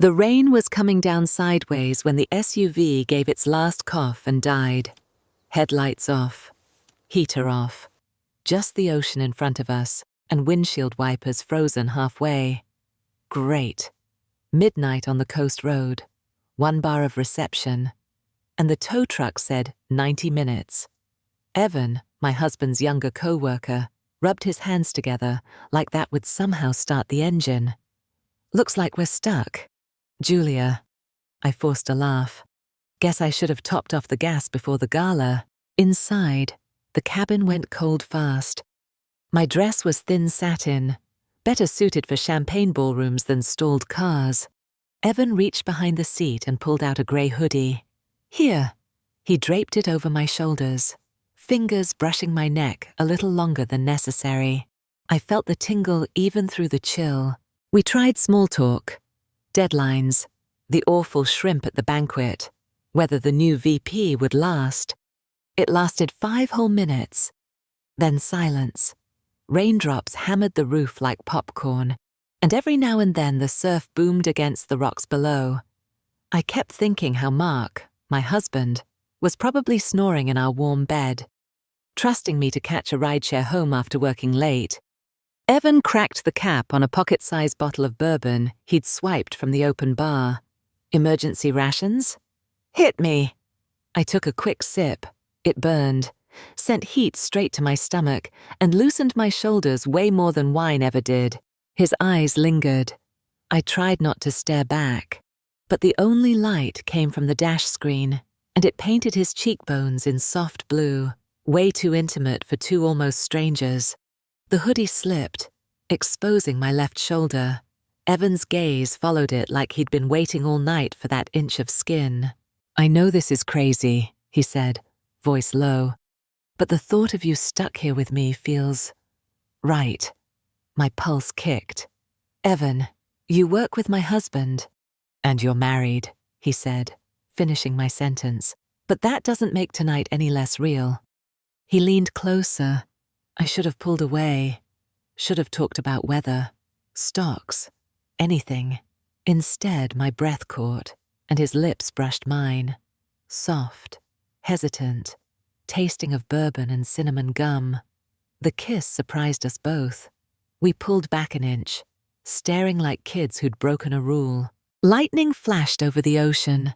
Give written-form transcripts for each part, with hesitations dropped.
The rain was coming down sideways when the SUV gave its last cough and died. Headlights off, heater off, just the ocean in front of us and windshield wipers frozen halfway. Great. Midnight on the coast road, 1 bar of reception, and the tow truck said 90 minutes. Evan, my husband's younger co-worker, rubbed his hands together like that would somehow start the engine. Looks like we're stuck. Julia. I forced a laugh. Guess I should have topped off the gas before the gala. Inside, the cabin went cold fast. My dress was thin satin, better suited for champagne ballrooms than stalled cars. Evan reached behind the seat and pulled out a grey hoodie. Here. He draped it over my shoulders, fingers brushing my neck a little longer than necessary. I felt the tingle even through the chill. We tried small talk. Deadlines, the awful shrimp at the banquet, whether the new VP would last. It lasted 5 whole minutes. Then silence. Raindrops hammered the roof like popcorn, and every now and then the surf boomed against the rocks below. I kept thinking how Mark, my husband, was probably snoring in our warm bed, trusting me to catch a rideshare home after working late. Evan cracked the cap on a pocket-sized bottle of bourbon he'd swiped from the open bar. Emergency rations? Hit me. I took a quick sip. It burned, sent heat straight to my stomach, and loosened my shoulders way more than wine ever did. His eyes lingered. I tried not to stare back, but the only light came from the dash screen, and it painted his cheekbones in soft blue, way too intimate for 2 almost strangers. The hoodie slipped, exposing my left shoulder. Evan's gaze followed it like he'd been waiting all night for that inch of skin. "I know this is crazy," he said, voice low, "but the thought of you stuck here with me feels right." My pulse kicked. "Evan, you work with my husband." "And you're married," he said, finishing my sentence. "But that doesn't make tonight any less real." He leaned closer. I should have pulled away, should have talked about weather, stocks, anything. Instead, my breath caught, and his lips brushed mine. Soft, hesitant, tasting of bourbon and cinnamon gum. The kiss surprised us both. We pulled back an inch, staring like kids who'd broken a rule. Lightning flashed over the ocean.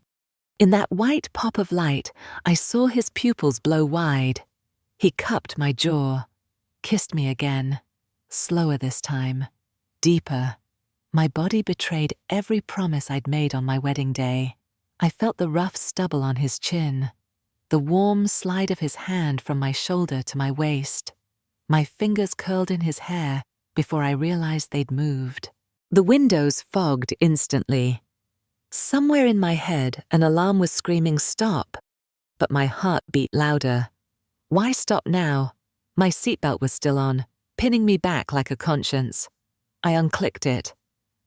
In that white pop of light, I saw his pupils blow wide. He cupped my jaw, kissed me again, slower this time, deeper. My body betrayed every promise I'd made on my wedding day. I felt the rough stubble on his chin, the warm slide of his hand from my shoulder to my waist. My fingers curled in his hair before I realized they'd moved. The windows fogged instantly. Somewhere in my head, an alarm was screaming, "Stop!" But my heart beat louder. Why stop now? My seatbelt was still on, pinning me back like a conscience. I unclicked it.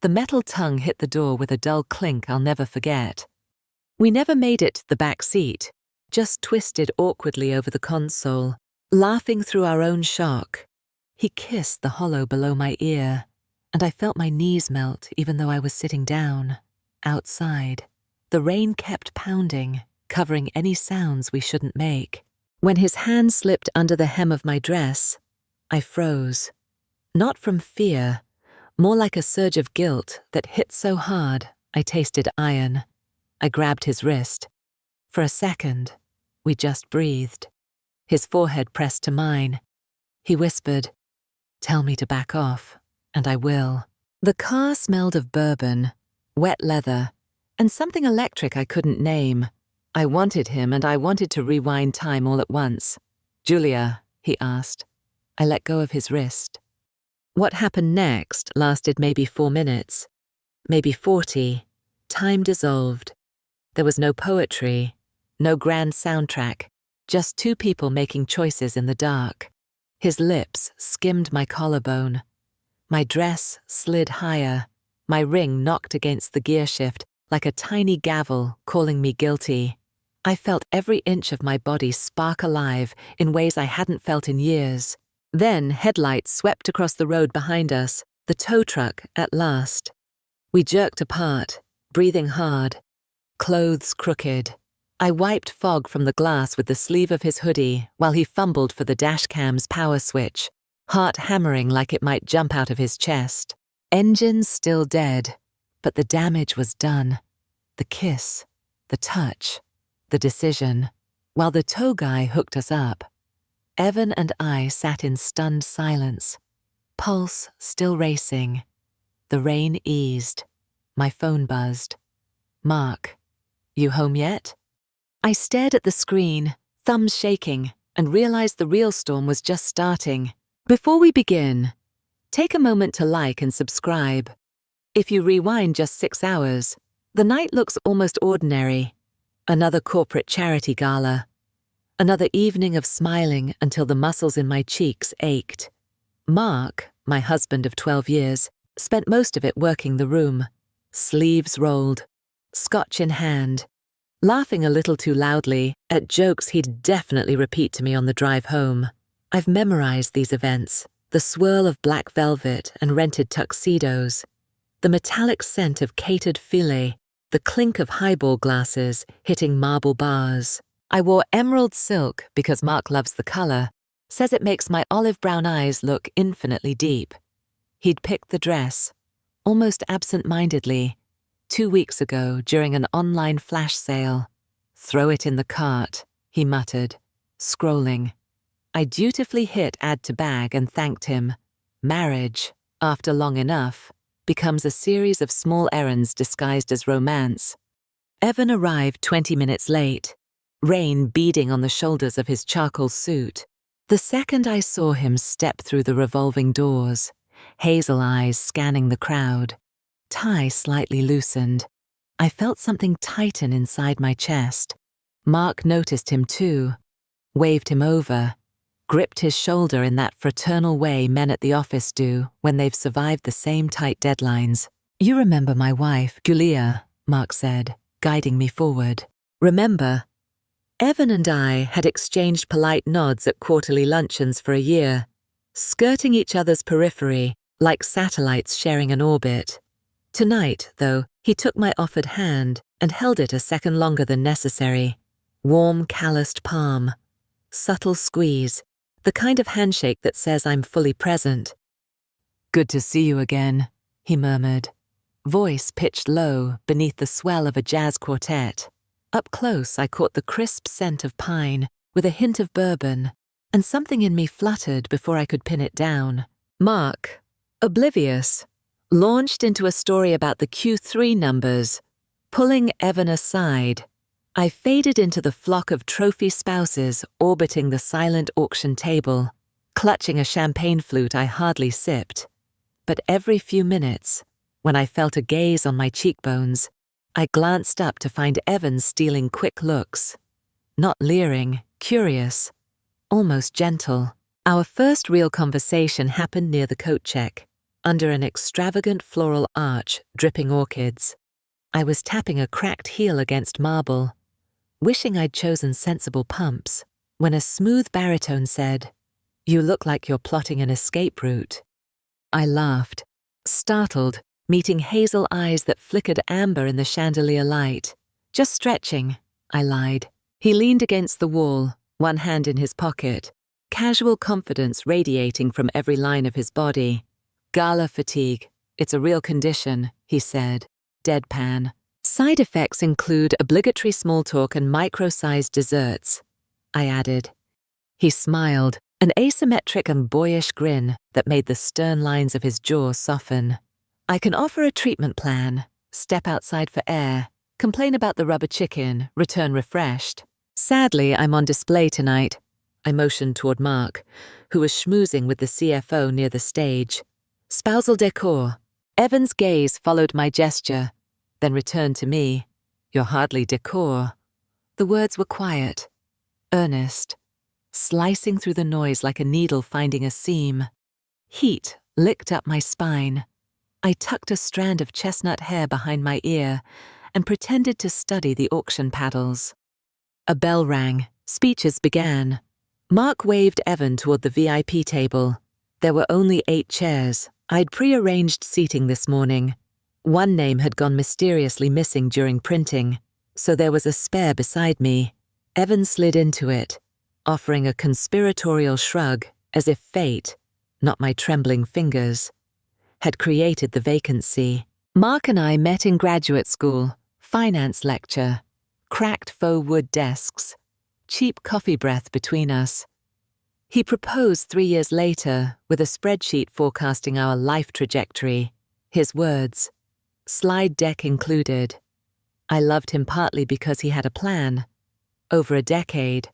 The metal tongue hit the door with a dull clink I'll never forget. We never made it to the back seat, just twisted awkwardly over the console, laughing through our own shock. He kissed the hollow below my ear, and I felt my knees melt even though I was sitting down. Outside, the rain kept pounding, covering any sounds we shouldn't make. When his hand slipped under the hem of my dress, I froze. Not from fear, more like a surge of guilt that hit so hard I tasted iron. I grabbed his wrist. For a second, we just breathed. His forehead pressed to mine. He whispered, "Tell me to back off, and I will." The car smelled of bourbon, wet leather, and something electric I couldn't name. I wanted him, and I wanted to rewind time all at once. "Julia," he asked. I let go of his wrist. What happened next lasted maybe 4 minutes, maybe 40. Time dissolved. There was no poetry, no grand soundtrack, just 2 people making choices in the dark. His lips skimmed my collarbone. My dress slid higher. My ring knocked against the gear shift like a tiny gavel calling me guilty. I felt every inch of my body spark alive in ways I hadn't felt in years. Then headlights swept across the road behind us, the tow truck at last. We jerked apart, breathing hard, clothes crooked. I wiped fog from the glass with the sleeve of his hoodie while he fumbled for the dashcam's power switch, heart hammering like it might jump out of his chest. Engines still dead, but the damage was done. The kiss, the touch, the decision. While the tow guy hooked us up, Evan and I sat in stunned silence, pulse still racing. The rain eased. My phone buzzed. "Mark, you home yet?" I stared at the screen, thumbs shaking, and realized the real storm was just starting. Before we begin, take a moment to like and subscribe. If you rewind just 6 hours, the night looks almost ordinary. Another corporate charity gala. Another evening of smiling until the muscles in my cheeks ached. Mark, my husband of 12 years, spent most of it working the room, sleeves rolled, scotch in hand, laughing a little too loudly at jokes he'd definitely repeat to me on the drive home. I've memorized these events, the swirl of black velvet and rented tuxedos, the metallic scent of catered filet, the clink of highball glasses hitting marble bars. I wore emerald silk because Mark loves the color, says it makes my olive brown eyes look infinitely deep. He'd picked the dress, almost absent-mindedly, 2 weeks ago during an online flash sale. "Throw it in the cart," he muttered, scrolling. I dutifully hit add to bag and thanked him. Marriage, after long enough, becomes a series of small errands disguised as romance. Evan arrived 20 minutes late, rain beading on the shoulders of his charcoal suit. The second I saw him step through the revolving doors, hazel eyes scanning the crowd, tie slightly loosened, I felt something tighten inside my chest. Mark noticed him too, waved him over, gripped his shoulder in that fraternal way men at the office do when they've survived the same tight deadlines. "You remember my wife, Julia," Mark said, guiding me forward. "Remember?" Evan and I had exchanged polite nods at quarterly luncheons for a year, skirting each other's periphery like satellites sharing an orbit. Tonight, though, he took my offered hand and held it a second longer than necessary. Warm, calloused palm. Subtle squeeze, the kind of handshake that says I'm fully present. "Good to see you again," he murmured, voice pitched low beneath the swell of a jazz quartet. Up close, I caught the crisp scent of pine with a hint of bourbon, and something in me fluttered before I could pin it down. Mark, oblivious, launched into a story about the Q3 numbers, pulling Evan aside. I faded into the flock of trophy spouses orbiting the silent auction table, clutching a champagne flute I hardly sipped. But every few minutes, when I felt a gaze on my cheekbones, I glanced up to find Evan stealing quick looks. Not leering, curious, almost gentle. Our first real conversation happened near the coat check, under an extravagant floral arch dripping orchids. I was tapping a cracked heel against marble, wishing I'd chosen sensible pumps, when a smooth baritone said, "You look like you're plotting an escape route." I laughed, startled, meeting hazel eyes that flickered amber in the chandelier light. "Just stretching," I lied. He leaned against the wall, one hand in his pocket, casual confidence radiating from every line of his body. "Gala fatigue. It's a real condition," he said, deadpan. "Side effects include obligatory small talk and micro-sized desserts," I added. He smiled, an asymmetric and boyish grin that made the stern lines of his jaw soften. "I can offer a treatment plan, step outside for air, complain about the rubber chicken, return refreshed. Sadly, I'm on display tonight." I motioned toward Mark, who was schmoozing with the CFO near the stage. "Spousal decor." Evan's gaze followed my gesture, then returned to me. "You're hardly decor." The words were quiet, earnest, slicing through the noise like a needle finding a seam. Heat licked up my spine. I tucked a strand of chestnut hair behind my ear and pretended to study the auction paddles. A bell rang. Speeches began. Mark waved Evan toward the VIP table. There were only 8 chairs. I'd pre-arranged seating this morning. One name had gone mysteriously missing during printing, so there was a spare beside me. Evan slid into it, offering a conspiratorial shrug as if fate, not my trembling fingers, had created the vacancy. Mark and I met in graduate school, finance lecture, cracked faux wood desks, cheap coffee breath between us. He proposed 3 years later with a spreadsheet forecasting our life trajectory. His words, slide deck included. I loved him partly because he had a plan. Over a decade,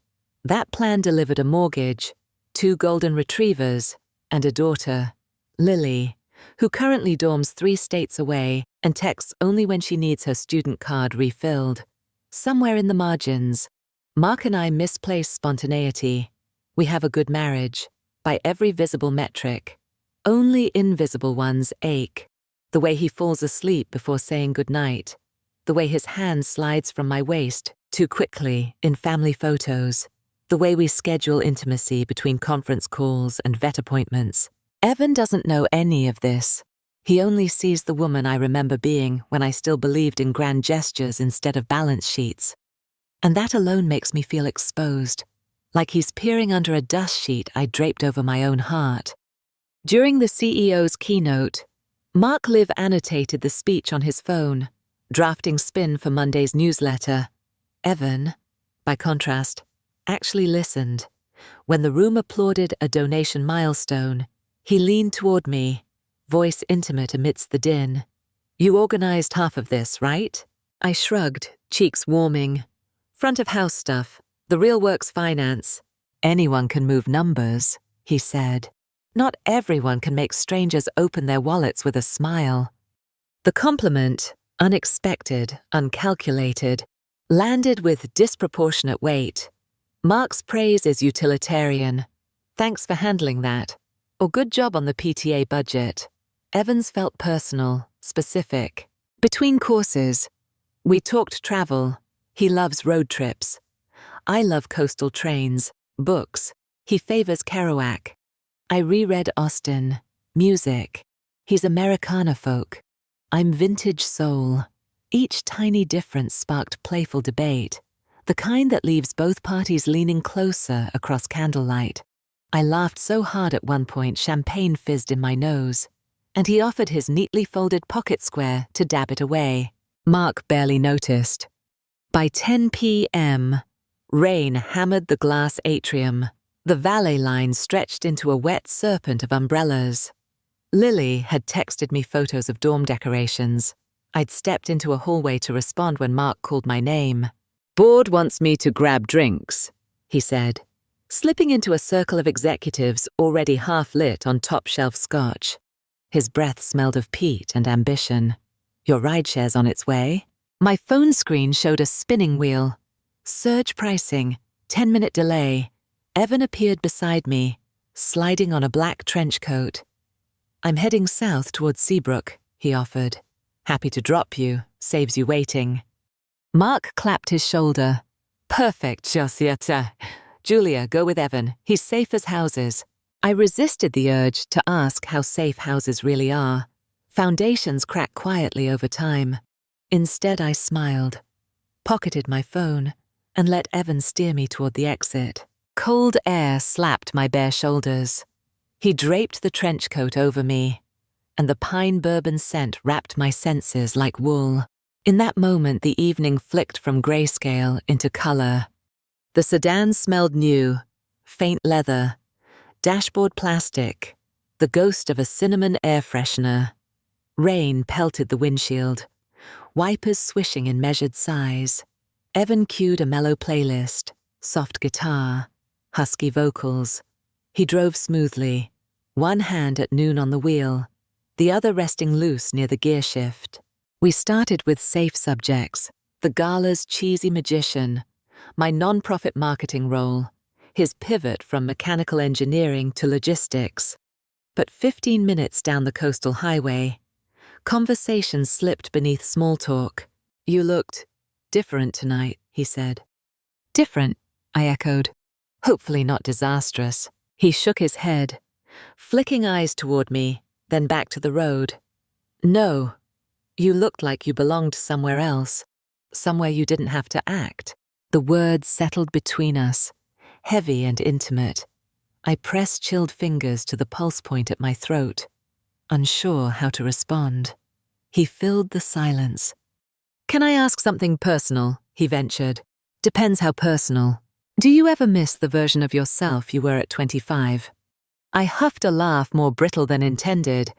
that plan delivered a mortgage, 2 golden retrievers, and a daughter, Lily, who currently dorms 3 states away and texts only when she needs her student card refilled. Somewhere in the margins, Mark and I misplaced spontaneity. We have a good marriage, by every visible metric. Only invisible ones ache. The way he falls asleep before saying goodnight. The way his hand slides from my waist too quickly in family photos. The way we schedule intimacy between conference calls and vet appointments. Evan doesn't know any of this. He only sees the woman I remember being when I still believed in grand gestures instead of balance sheets. And that alone makes me feel exposed, like he's peering under a dust sheet I draped over my own heart. During the CEO's keynote, Mark Liv annotated the speech on his phone, drafting spin for Monday's newsletter. Evan, by contrast, actually listened. When the room applauded a donation milestone, he leaned toward me, voice intimate amidst the din. You organized half of this, right? I shrugged, cheeks warming. Front of house stuff. The real work's finance. Anyone can move numbers, he said. Not everyone can make strangers open their wallets with a smile. The compliment, unexpected, uncalculated, landed with disproportionate weight. Mark's praise is utilitarian. Thanks for handling that. Or good job on the PTA budget. Evans felt personal, specific. Between courses, we talked travel. He loves road trips. I love coastal trains, books. He favors Kerouac. I reread Austen, music. He's Americana folk. I'm vintage soul. Each tiny difference sparked playful debate, the kind that leaves both parties leaning closer across candlelight. I laughed so hard at one point champagne fizzed in my nose, and he offered his neatly folded pocket square to dab it away. Mark barely noticed. By 10 p.m., rain hammered the glass atrium. The valet line stretched into a wet serpent of umbrellas. Lily had texted me photos of dorm decorations. I'd stepped into a hallway to respond when Mark called my name. Board wants me to grab drinks, he said, slipping into a circle of executives already half-lit on top-shelf scotch. His breath smelled of peat and ambition. Your rideshare's on its way? My phone screen showed a spinning wheel. Surge pricing, 10-minute delay. Evan appeared beside me, sliding on a black trench coat. I'm heading south towards Seabrook, he offered. Happy to drop you, saves you waiting. Mark clapped his shoulder. Perfect, Josietta. Julia, go with Evan. He's safe as houses. I resisted the urge to ask how safe houses really are. Foundations crack quietly over time. Instead, I smiled, pocketed my phone, and let Evan steer me toward the exit. Cold air slapped my bare shoulders. He draped the trench coat over me, and the pine bourbon scent wrapped my senses like wool. In that moment, the evening flicked from grayscale into color. The sedan smelled new, faint leather, dashboard plastic, the ghost of a cinnamon air freshener. Rain pelted the windshield, wipers swishing in measured sighs. Evan cued a mellow playlist, soft guitar, husky vocals. He drove smoothly, one hand at noon on the wheel, the other resting loose near the gear shift. We started with safe subjects, the gala's cheesy magician, my non-profit marketing role, his pivot from mechanical engineering to logistics. But 15 minutes down the coastal highway, conversation slipped beneath small talk. You looked different tonight, he said. Different, I echoed. Hopefully not disastrous. He shook his head, flicking eyes toward me, then back to the road. No, You looked like you belonged somewhere else, somewhere you didn't have to act. The words settled between us, heavy and intimate. I pressed chilled fingers to the pulse point at my throat, unsure how to respond. He filled the silence. "Can I ask something personal?" he ventured. "Depends how personal. Do you ever miss the version of yourself you were at 25? I huffed a laugh more brittle than intended.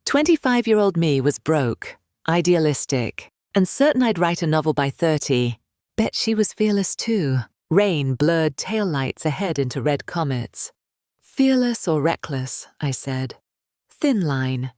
25-year-old me was broke, idealistic, and certain I'd write a novel by 30. Bet she was fearless too. Rain blurred taillights ahead into red comets. "Fearless or reckless," I said. "Thin line."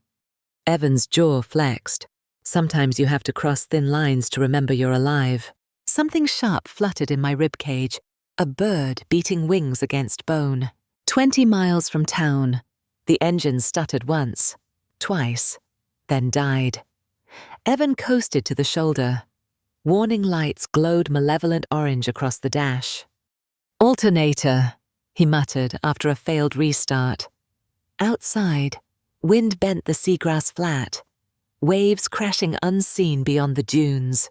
Evan's jaw flexed. Sometimes you have to cross thin lines to remember you're alive. Something sharp fluttered in my ribcage, a bird beating wings against bone. 20 miles from town. The engine stuttered once, twice, then died. Evan coasted to the shoulder. Warning lights glowed malevolent orange across the dash. "Alternator," he muttered after a failed restart. Outside, wind bent the seagrass flat, waves crashing unseen beyond the dunes.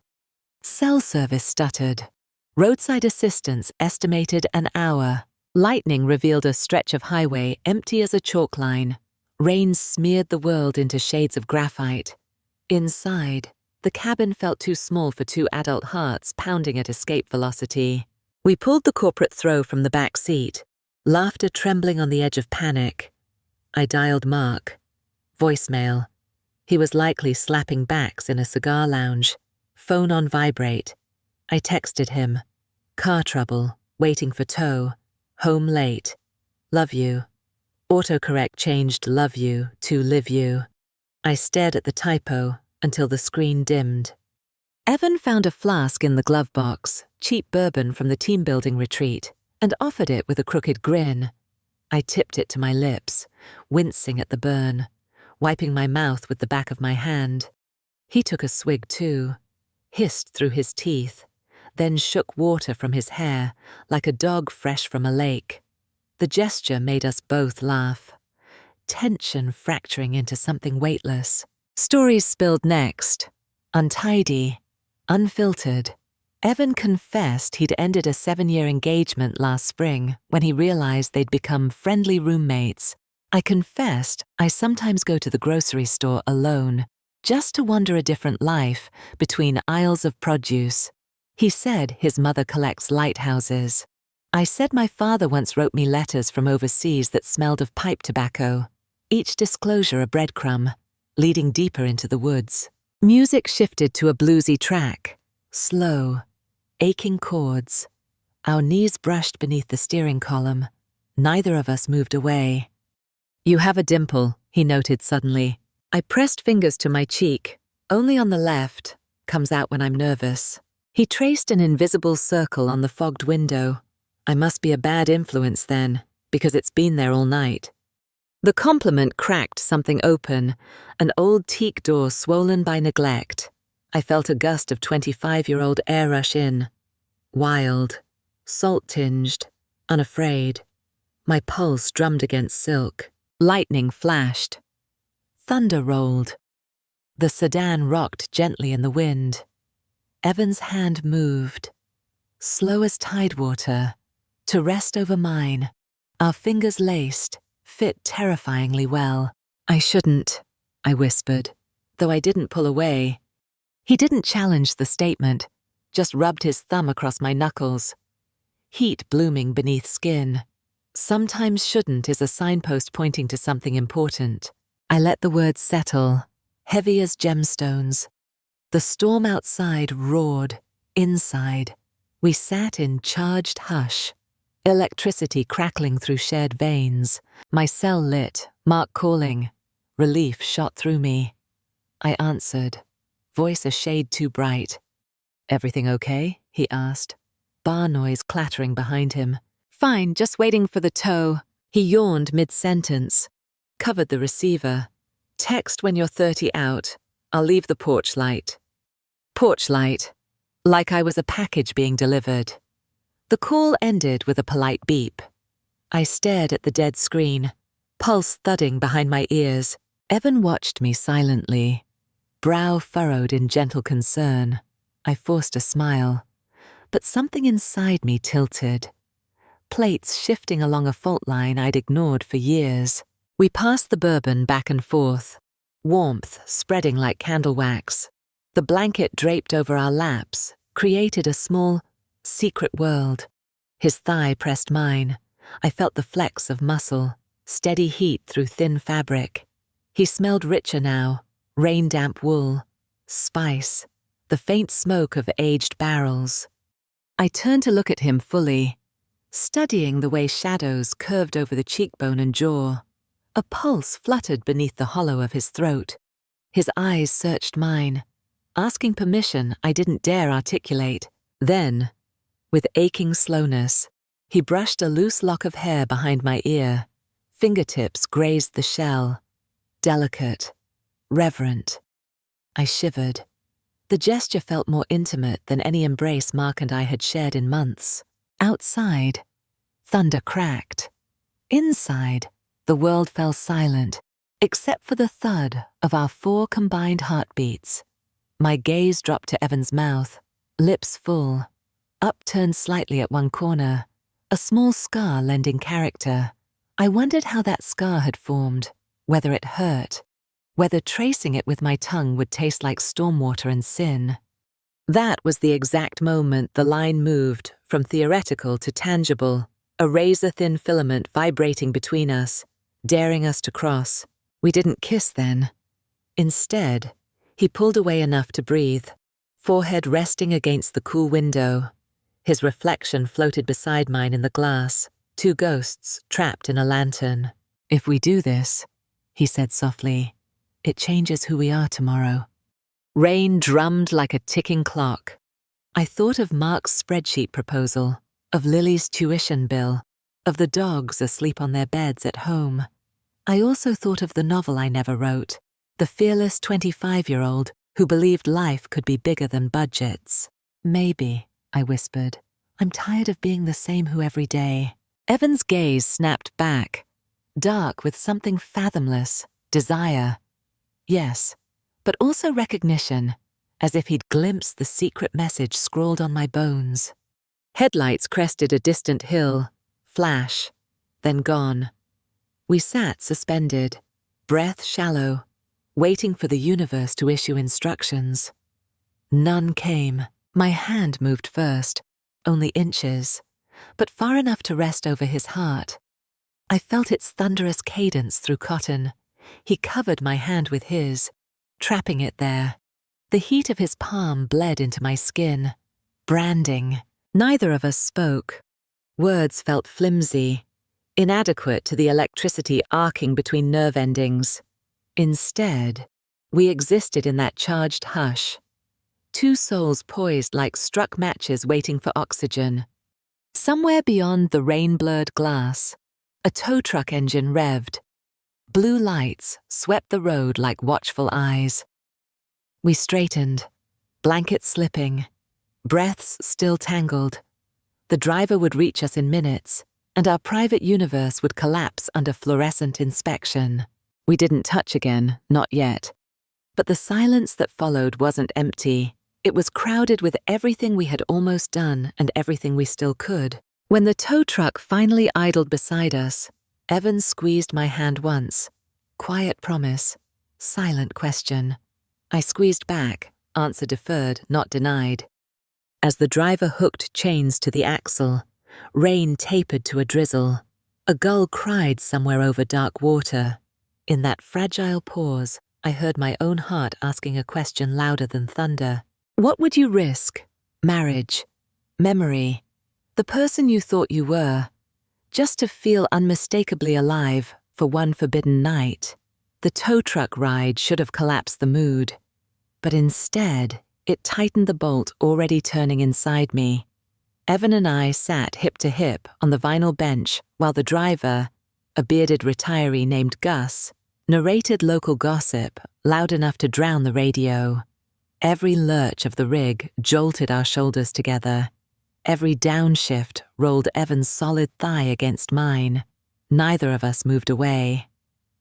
Cell service stuttered. Roadside assistance estimated an hour. Lightning revealed a stretch of highway empty as a chalk line. Rain smeared the world into shades of graphite. Inside, the cabin felt too small for two adult hearts pounding at escape velocity. We pulled the corporate throw from the back seat, laughter trembling on the edge of panic. I dialed Mark. Voicemail. He was likely slapping backs in a cigar lounge. Phone on vibrate. I texted him. "Car trouble, waiting for tow. Home late. Love you." Autocorrect changed "love you" to "live you." I stared at the typo until the screen dimmed. Evan found a flask in the glove box, cheap bourbon from the team-building retreat, and offered it with a crooked grin. I tipped it to my lips, wincing at the burn, wiping my mouth with the back of my hand. He took a swig too, hissed through his teeth, then shook water from his hair like a dog fresh from a lake. The gesture made us both laugh, tension fracturing into something weightless. Stories spilled next, untidy, unfiltered. Evan confessed he'd ended a 7-year engagement last spring when he realized they'd become friendly roommates. I confessed I sometimes go to the grocery store alone, just to wander a different life between aisles of produce. He said his mother collects lighthouses. I said my father once wrote me letters from overseas that smelled of pipe tobacco, each disclosure a breadcrumb, leading deeper into the woods. Music shifted to a bluesy track, slow, aching chords. Our knees brushed beneath the steering column. Neither of us moved away. "You have a dimple," he noted suddenly. I pressed fingers to my cheek. "Only on the left. Comes out when I'm nervous." He traced an invisible circle on the fogged window. I must be a bad influence then, because it's been there all night. The compliment cracked something open, an old teak door swollen by neglect. I felt a gust of 25-year-old air rush in. Wild, salt-tinged, unafraid. My pulse drummed against silk. Lightning flashed. Thunder rolled. The sedan rocked gently in the wind. Evan's hand moved, slow as tidewater, to rest over mine. Our fingers laced, fit terrifyingly well. "I shouldn't," I whispered, though I didn't pull away. He didn't challenge the statement, just rubbed his thumb across my knuckles. Heat blooming beneath skin. Sometimes shouldn't is a signpost pointing to something important. I let the words settle, heavy as gemstones. The storm outside roared, inside. We sat in charged hush, electricity crackling through shared veins. My cell lit, Mark calling. Relief shot through me. I answered, voice a shade too bright. "Everything okay?" he asked, bar noise clattering behind him. "Fine, just waiting for the tow." He yawned mid-sentence, covered the receiver. "Text when you're 30 out. I'll leave the porch light." Porch light, like I was a package being delivered. The call ended with a polite beep. I stared at the dead screen, pulse thudding behind my ears. Evan watched me silently. brow furrowed in gentle concern. I forced a smile, but something inside me tilted. Plates shifting along a fault line I'd ignored for years. We passed the bourbon back and forth, warmth spreading like candle wax. The blanket draped over our laps created a small, secret world. His thigh pressed mine. I felt the flex of muscle, steady heat through thin fabric. He smelled richer now, rain-damp wool, spice, the faint smoke of aged barrels. I turned to look at him fully, studying the way shadows curved over the cheekbone and jaw. A pulse fluttered beneath the hollow of his throat. His eyes searched mine, asking permission I didn't dare articulate. Then, with aching slowness, he brushed a loose lock of hair behind my ear. Fingertips grazed the shell. Delicate, reverent. I shivered. The gesture felt more intimate than any embrace Mark and I had shared in months. Outside, thunder cracked. Inside, the world fell silent, except for the thud of our 4 combined heartbeats. My gaze dropped to Evan's mouth, lips full, upturned slightly at one corner, a small scar lending character. I wondered how that scar had formed, whether it hurt, whether tracing it with my tongue would taste like stormwater and sin. That was the exact moment the line moved from theoretical to tangible, a razor-thin filament vibrating between us, daring us to cross. We didn't kiss then. Instead, he pulled away enough to breathe, forehead resting against the cool window. His reflection floated beside mine in the glass, 2 ghosts trapped in a lantern. "If we do this," he said softly, "it changes who we are tomorrow." Rain drummed like a ticking clock. I thought of Mark's spreadsheet proposal, of Lily's tuition bill, of the dogs asleep on their beds at home. I also thought of the novel I never wrote, the fearless 25-year-old who believed life could be bigger than budgets. "Maybe," I whispered. "I'm tired of being the same who every day." Evan's gaze snapped back, dark with something fathomless, desire. Yes, but also recognition, as if he'd glimpsed the secret message scrawled on my bones. Headlights crested a distant hill, flash, then gone. We sat suspended, breath shallow, waiting for the universe to issue instructions. None came. My hand moved first, only inches, but far enough to rest over his heart. I felt its thunderous cadence through cotton. He covered my hand with his, trapping it there. The heat of his palm bled into my skin. Branding. Neither of us spoke. Words felt flimsy, inadequate to the electricity arcing between nerve endings. Instead, we existed in that charged hush. 2 souls poised like struck matches waiting for oxygen. Somewhere beyond the rain-blurred glass, a tow truck engine revved. Blue lights swept the road like watchful eyes. We straightened, blankets slipping, breaths still tangled. The driver would reach us in minutes, and our private universe would collapse under fluorescent inspection. We didn't touch again, not yet. But the silence that followed wasn't empty. It was crowded with everything we had almost done and everything we still could. When the tow truck finally idled beside us, Evan squeezed my hand once. Quiet promise, silent question. I squeezed back, answer deferred, not denied. As the driver hooked chains to the axle, rain tapered to a drizzle. A gull cried somewhere over dark water. In that fragile pause, I heard my own heart asking a question louder than thunder. What would you risk? Marriage, memory, the person you thought you were, just to feel unmistakably alive for one forbidden night? The tow truck ride should have collapsed the mood, but instead, it tightened the bolt already turning inside me. Evan and I sat hip to hip on the vinyl bench while the driver, a bearded retiree named Gus, narrated local gossip loud enough to drown the radio. Every lurch of the rig jolted our shoulders together. Every downshift rolled Evan's solid thigh against mine. Neither of us moved away.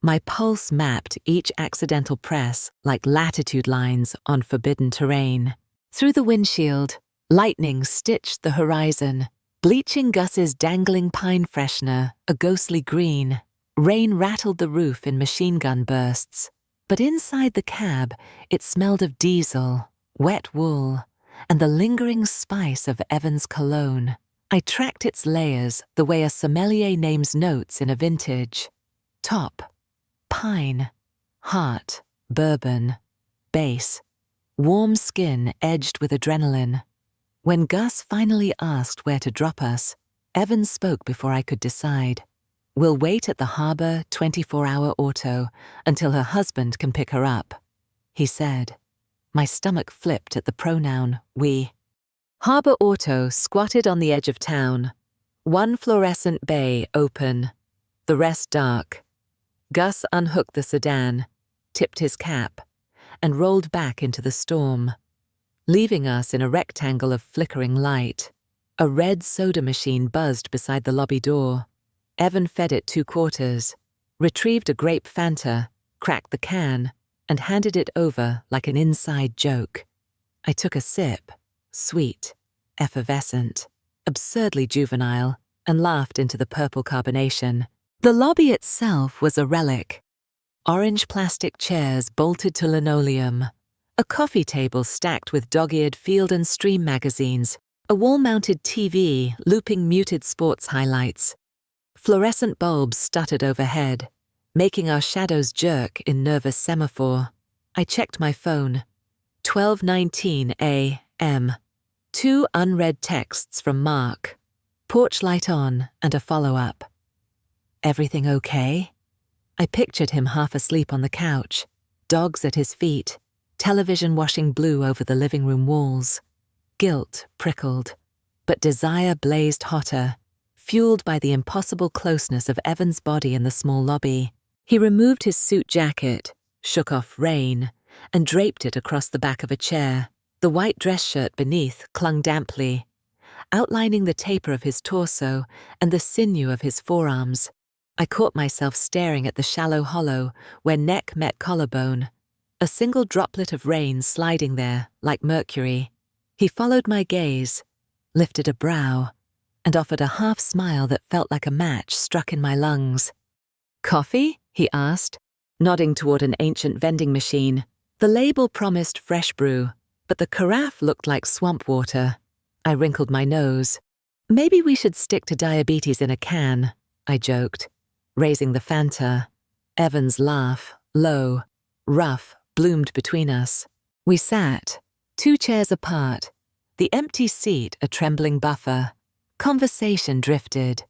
My pulse mapped each accidental press like latitude lines on forbidden terrain. Through the windshield, lightning stitched the horizon, bleaching Gus's dangling pine freshener a ghostly green. Rain rattled the roof in machine gun bursts, but inside the cab it smelled of diesel, wet wool, and the lingering spice of Evan's cologne. I tracked its layers the way a sommelier names notes in a vintage. Top, pine, heart, bourbon, base, warm skin edged with adrenaline. When Gus finally asked where to drop us, Evan spoke before I could decide. "We'll wait at the harbor 24-hour auto until her husband can pick her up," he said. My stomach flipped at the pronoun we. Harbor Auto squatted on the edge of town, one fluorescent bay open, the rest dark. Gus unhooked the sedan, tipped his cap, and rolled back into the storm, leaving us in a rectangle of flickering light. A red soda machine buzzed beside the lobby door. Evan fed it 2 quarters, retrieved a grape Fanta, cracked the can, and handed it over like an inside joke. I took a sip, sweet, effervescent, absurdly juvenile, and laughed into the purple carbonation. The lobby itself was a relic. Orange plastic chairs bolted to linoleum, a coffee table stacked with dog-eared Field and Stream magazines, a wall-mounted TV looping muted sports highlights. Fluorescent bulbs stuttered overhead, making our shadows jerk in nervous semaphore. I checked my phone. 12:19 a.m. 2 unread texts from Mark. Porch light on and a follow-up. "Everything okay?" I pictured him half asleep on the couch, dogs at his feet, television washing blue over the living room walls. Guilt prickled, but desire blazed hotter, fueled by the impossible closeness of Evan's body in the small lobby. He removed his suit jacket, shook off rain, and draped it across the back of a chair. The white dress shirt beneath clung damply, outlining the taper of his torso and the sinew of his forearms. I caught myself staring at the shallow hollow where neck met collarbone, a single droplet of rain sliding there like mercury. He followed my gaze, lifted a brow, and offered a half-smile that felt like a match struck in my lungs. "Coffee?" he asked, nodding toward an ancient vending machine. The label promised fresh brew, but the carafe looked like swamp water. I wrinkled my nose. "Maybe we should stick to diabetes in a can," I joked, raising the Fanta. Evan's laugh, low, rough, bloomed between us. We sat, 2 chairs apart, the empty seat a trembling buffer. Conversation drifted.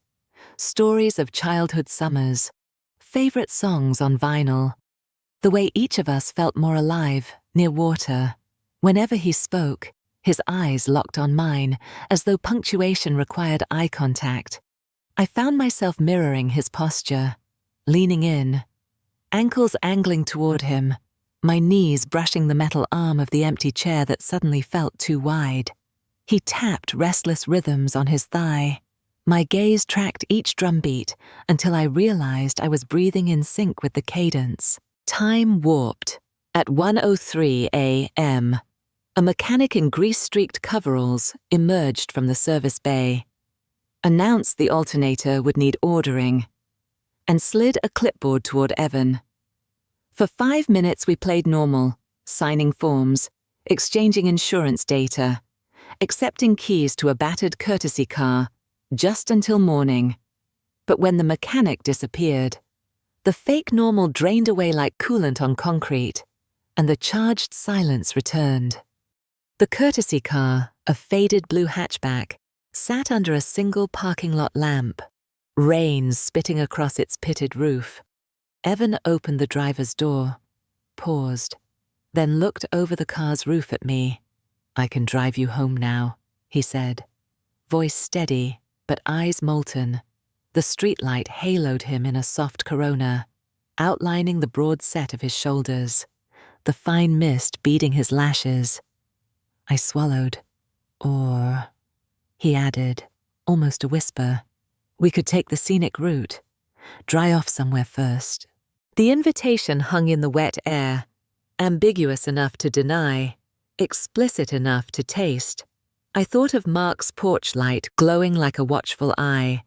Stories of childhood summers, favorite songs on vinyl. The way each of us felt more alive, near water. Whenever he spoke, his eyes locked on mine, as though punctuation required eye contact. I found myself mirroring his posture, leaning in, ankles angling toward him, my knees brushing the metal arm of the empty chair that suddenly felt too wide. He tapped restless rhythms on his thigh. My gaze tracked each drumbeat until I realized I was breathing in sync with the cadence. Time warped. At 1:03 a.m., a mechanic in grease-streaked coveralls emerged from the service bay, announced the alternator would need ordering, and slid a clipboard toward Evan. For 5 minutes we played normal, signing forms, exchanging insurance data, accepting keys to a battered courtesy car, just until morning. But when the mechanic disappeared, the fake normal drained away like coolant on concrete, and the charged silence returned. The courtesy car, a faded blue hatchback, sat under a single parking lot lamp, rain spitting across its pitted roof. Evan opened the driver's door, paused, then looked over the car's roof at me. "I can drive you home now," he said, voice steady, but eyes molten. The streetlight haloed him in a soft corona, outlining the broad set of his shoulders, the fine mist beading his lashes. I swallowed. "Or," he added, almost a whisper, "we could take the scenic route, dry off somewhere first, The invitation hung in the wet air, ambiguous enough to deny, explicit enough to taste. I thought of Mark's porch light glowing like a watchful eye.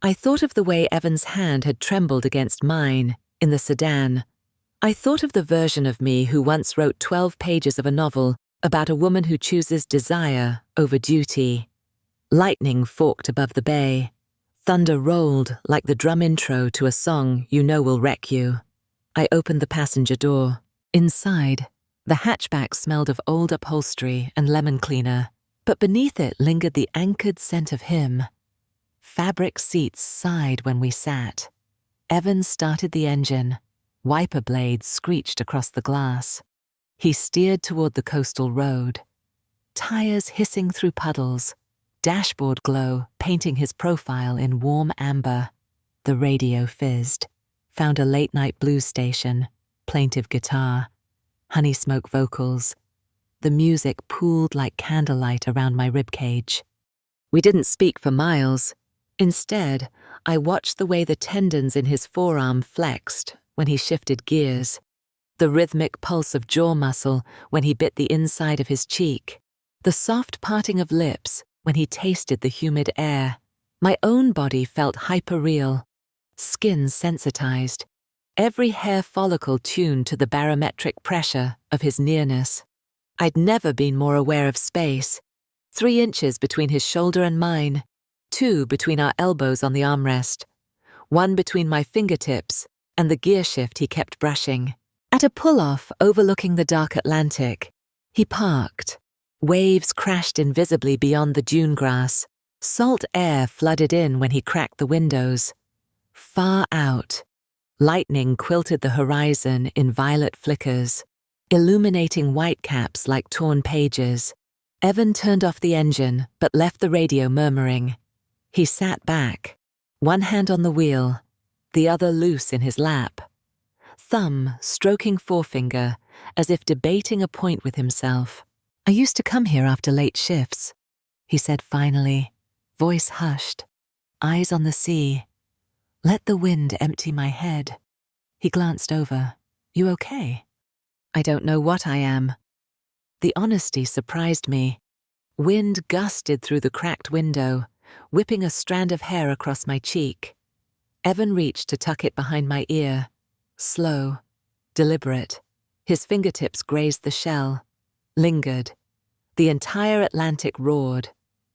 I thought of the way Evan's hand had trembled against mine in the sedan. I thought of the version of me who once wrote 12 pages of a novel about a woman who chooses desire over duty. Lightning forked above the bay. Thunder rolled like the drum intro to a song you know will wreck you. I opened the passenger door. Inside, the hatchback smelled of old upholstery and lemon cleaner, but beneath it lingered the anchored scent of him. Fabric seats sighed when we sat. Evan started the engine. Wiper blades screeched across the glass. He steered toward the coastal road. Tires hissing through puddles. Dashboard glow painting his profile in warm amber. The radio fizzed. Found a late-night blues station. Plaintive guitar. Honey smoke vocals. The music pooled like candlelight around my ribcage. We didn't speak for miles. Instead, I watched the way the tendons in his forearm flexed when he shifted gears, the rhythmic pulse of jaw muscle when he bit the inside of his cheek, the soft parting of lips when he tasted the humid air. My own body felt hyperreal, skin sensitized, every hair follicle tuned to the barometric pressure of his nearness. I'd never been more aware of space. 3 inches between his shoulder and mine, 2 between our elbows on the armrest, 1 between my fingertips and the gear shift he kept brushing. At a pull-off overlooking the dark Atlantic, he parked. Waves crashed invisibly beyond the dune grass. Salt air flooded in when he cracked the windows. Far out, lightning quilted the horizon in violet flickers, illuminating whitecaps like torn pages. Evan turned off the engine but left the radio murmuring. He sat back, one hand on the wheel, the other loose in his lap. Thumb stroking forefinger as if debating a point with himself. I used to come here after late shifts, he said finally, voice hushed, eyes on the sea. Let the wind empty my head. He glanced over. You okay? I don't know what I am. The honesty surprised me. Wind gusted through the cracked window, whipping a strand of hair across my cheek. Evan reached to tuck it behind my ear. Slow, deliberate. His fingertips grazed the shell, lingered. The entire Atlantic roared,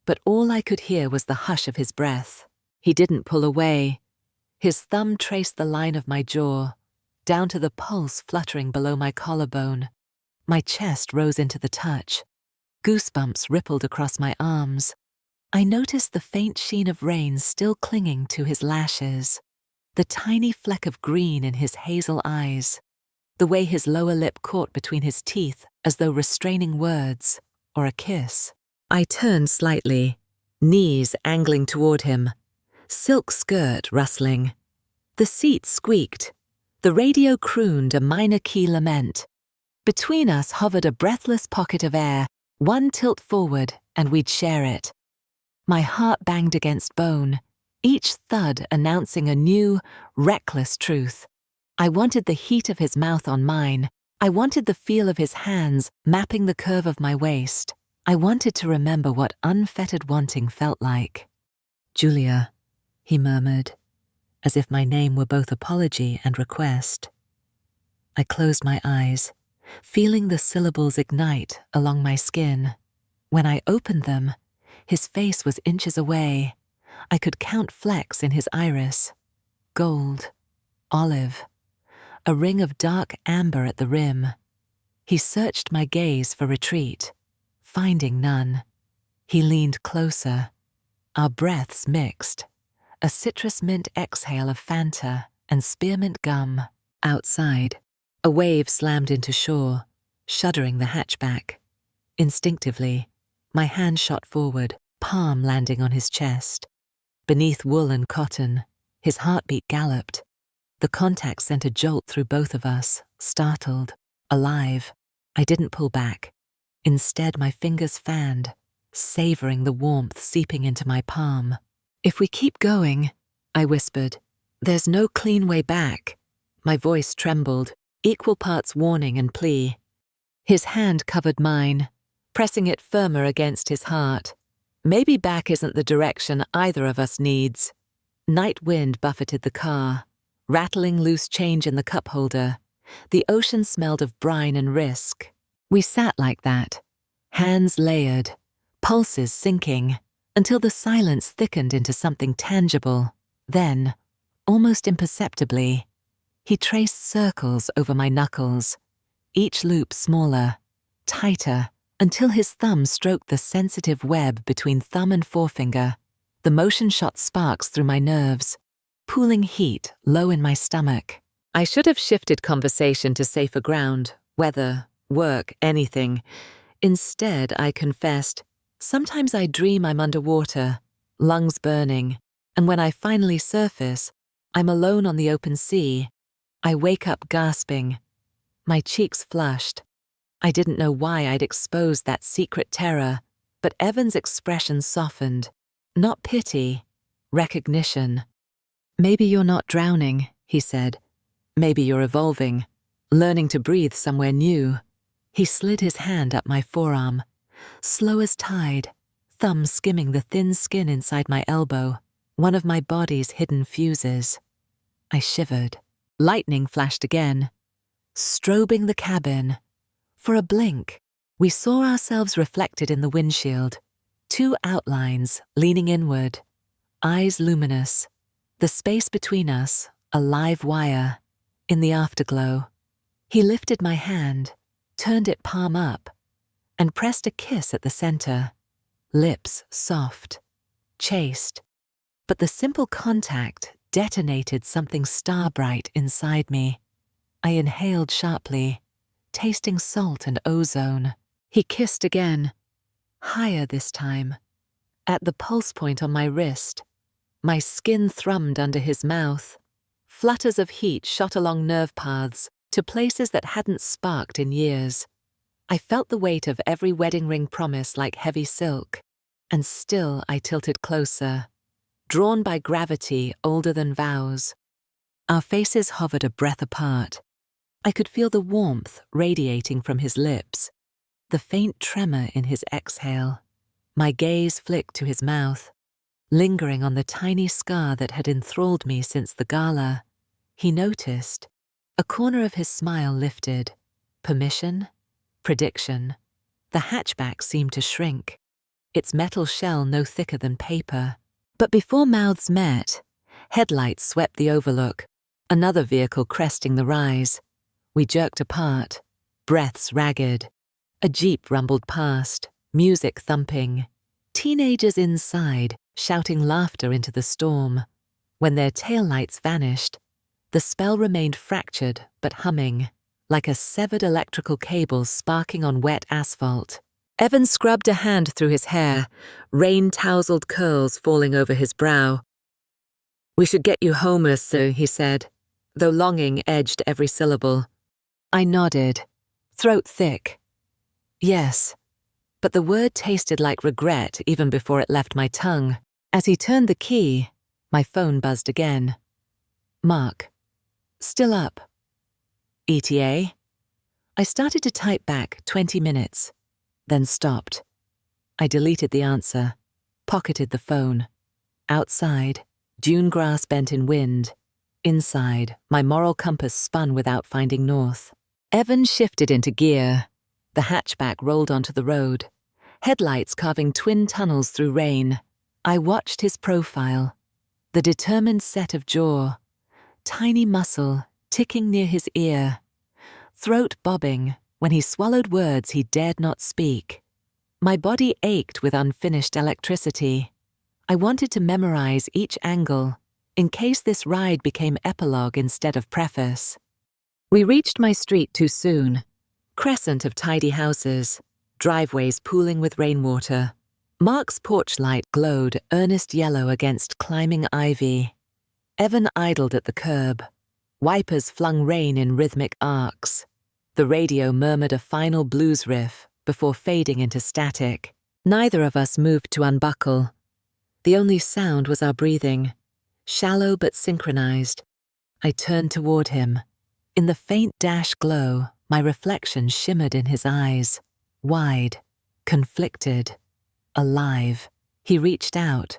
but all I could hear was the hush of his breath. He didn't pull away. His thumb traced the line of my jaw, down to the pulse fluttering below my collarbone. My chest rose into the touch. Goosebumps rippled across my arms. I noticed the faint sheen of rain still clinging to his lashes, the tiny fleck of green in his hazel eyes, the way his lower lip caught between his teeth as though restraining words or a kiss. I turned slightly, knees angling toward him, silk skirt rustling. The seat squeaked. The radio crooned a minor key lament. Between us hovered a breathless pocket of air, one tilt forward and we'd share it. My heart banged against bone, each thud announcing a new, reckless truth. I wanted the heat of his mouth on mine. I wanted the feel of his hands mapping the curve of my waist. I wanted to remember what unfettered wanting felt like. Julia, he murmured, as if my name were both apology and request. I closed my eyes, feeling the syllables ignite along my skin. When I opened them, his face was inches away. I could count flecks in his iris. Gold, olive, a ring of dark amber at the rim. He searched my gaze for retreat, finding none. He leaned closer. Our breaths mixed, a citrus mint exhale of Fanta and spearmint gum. Outside, a wave slammed into shore, shuddering the hatchback. Instinctively, my hand shot forward, palm landing on his chest. Beneath wool and cotton, his heartbeat galloped. The contact sent a jolt through both of us, startled, alive. I didn't pull back. Instead, my fingers fanned, savoring the warmth seeping into my palm. If we keep going, I whispered, there's no clean way back. My voice trembled, equal parts warning and plea. His hand covered mine, pressing it firmer against his heart. Maybe back isn't the direction either of us needs. Night wind buffeted the car, rattling loose change in the cup holder. The ocean smelled of brine and risk. We sat like that, hands layered, pulses sinking, until the silence thickened into something tangible. Then, almost imperceptibly, he traced circles over my knuckles, each loop smaller, tighter, until his thumb stroked the sensitive web between thumb and forefinger. The motion shot sparks through my nerves, pooling heat low in my stomach. I should have shifted conversation to safer ground, weather, work, anything. Instead, I confessed, sometimes I dream I'm underwater, lungs burning, and when I finally surface, I'm alone on the open sea. I wake up gasping, my cheeks flushed. I didn't know why I'd exposed that secret terror, but Evan's expression softened. Not pity, recognition. Maybe you're not drowning, he said. Maybe you're evolving, learning to breathe somewhere new. He slid his hand up my forearm, slow as tide, thumb skimming the thin skin inside my elbow, one of my body's hidden fuses. I shivered. Lightning flashed again, strobing the cabin. For a blink, we saw ourselves reflected in the windshield, two outlines leaning inward, eyes luminous, the space between us a live wire. In the afterglow, he lifted my hand, turned it palm up, and pressed a kiss at the center, lips soft, chaste. But the simple contact detonated something star-bright inside me. I inhaled sharply, tasting salt and ozone. He kissed again, higher this time, at the pulse point on my wrist. My skin thrummed under his mouth. Flutters of heat shot along nerve paths to places that hadn't sparked in years. I felt the weight of every wedding ring promise like heavy silk, and still I tilted closer, drawn by gravity older than vows. Our faces hovered a breath apart. I could feel the warmth radiating from his lips, the faint tremor in his exhale. My gaze flicked to his mouth, lingering on the tiny scar that had enthralled me since the gala. He noticed. A corner of his smile lifted. Permission? Prediction. The hatchback seemed to shrink, its metal shell no thicker than paper. But before mouths met, headlights swept the overlook, another vehicle cresting the rise. We jerked apart, breaths ragged. A jeep rumbled past, music thumping. Teenagers inside, shouting laughter into the storm. When their taillights vanished, the spell remained fractured but humming, like a severed electrical cable sparking on wet asphalt. Evan scrubbed a hand through his hair, rain-tousled curls falling over his brow. "We should get you home, sir," he said, though longing edged every syllable. I nodded, throat thick. Yes, but the word tasted like regret even before it left my tongue. As he turned the key, my phone buzzed again. Mark. Still up. ETA? I started to type back 20 minutes, then stopped. I deleted the answer, pocketed the phone. Outside, dune grass bent in wind. Inside, my moral compass spun without finding north. Evan shifted into gear. The hatchback rolled onto the road, headlights carving twin tunnels through rain. I watched his profile, the determined set of jaw, tiny muscle ticking near his ear, throat bobbing when he swallowed words he dared not speak. My body ached with unfinished electricity. I wanted to memorize each angle, in case this ride became epilogue instead of preface. We reached my street too soon. Crescent of tidy houses, driveways pooling with rainwater. Mark's porch light glowed earnest yellow against climbing ivy. Evan idled at the curb. Wipers flung rain in rhythmic arcs. The radio murmured a final blues riff before fading into static. Neither of us moved to unbuckle. The only sound was our breathing, shallow but synchronized. I turned toward him, In the faint dash glow, my reflection shimmered in his eyes, wide, conflicted, alive. He reached out,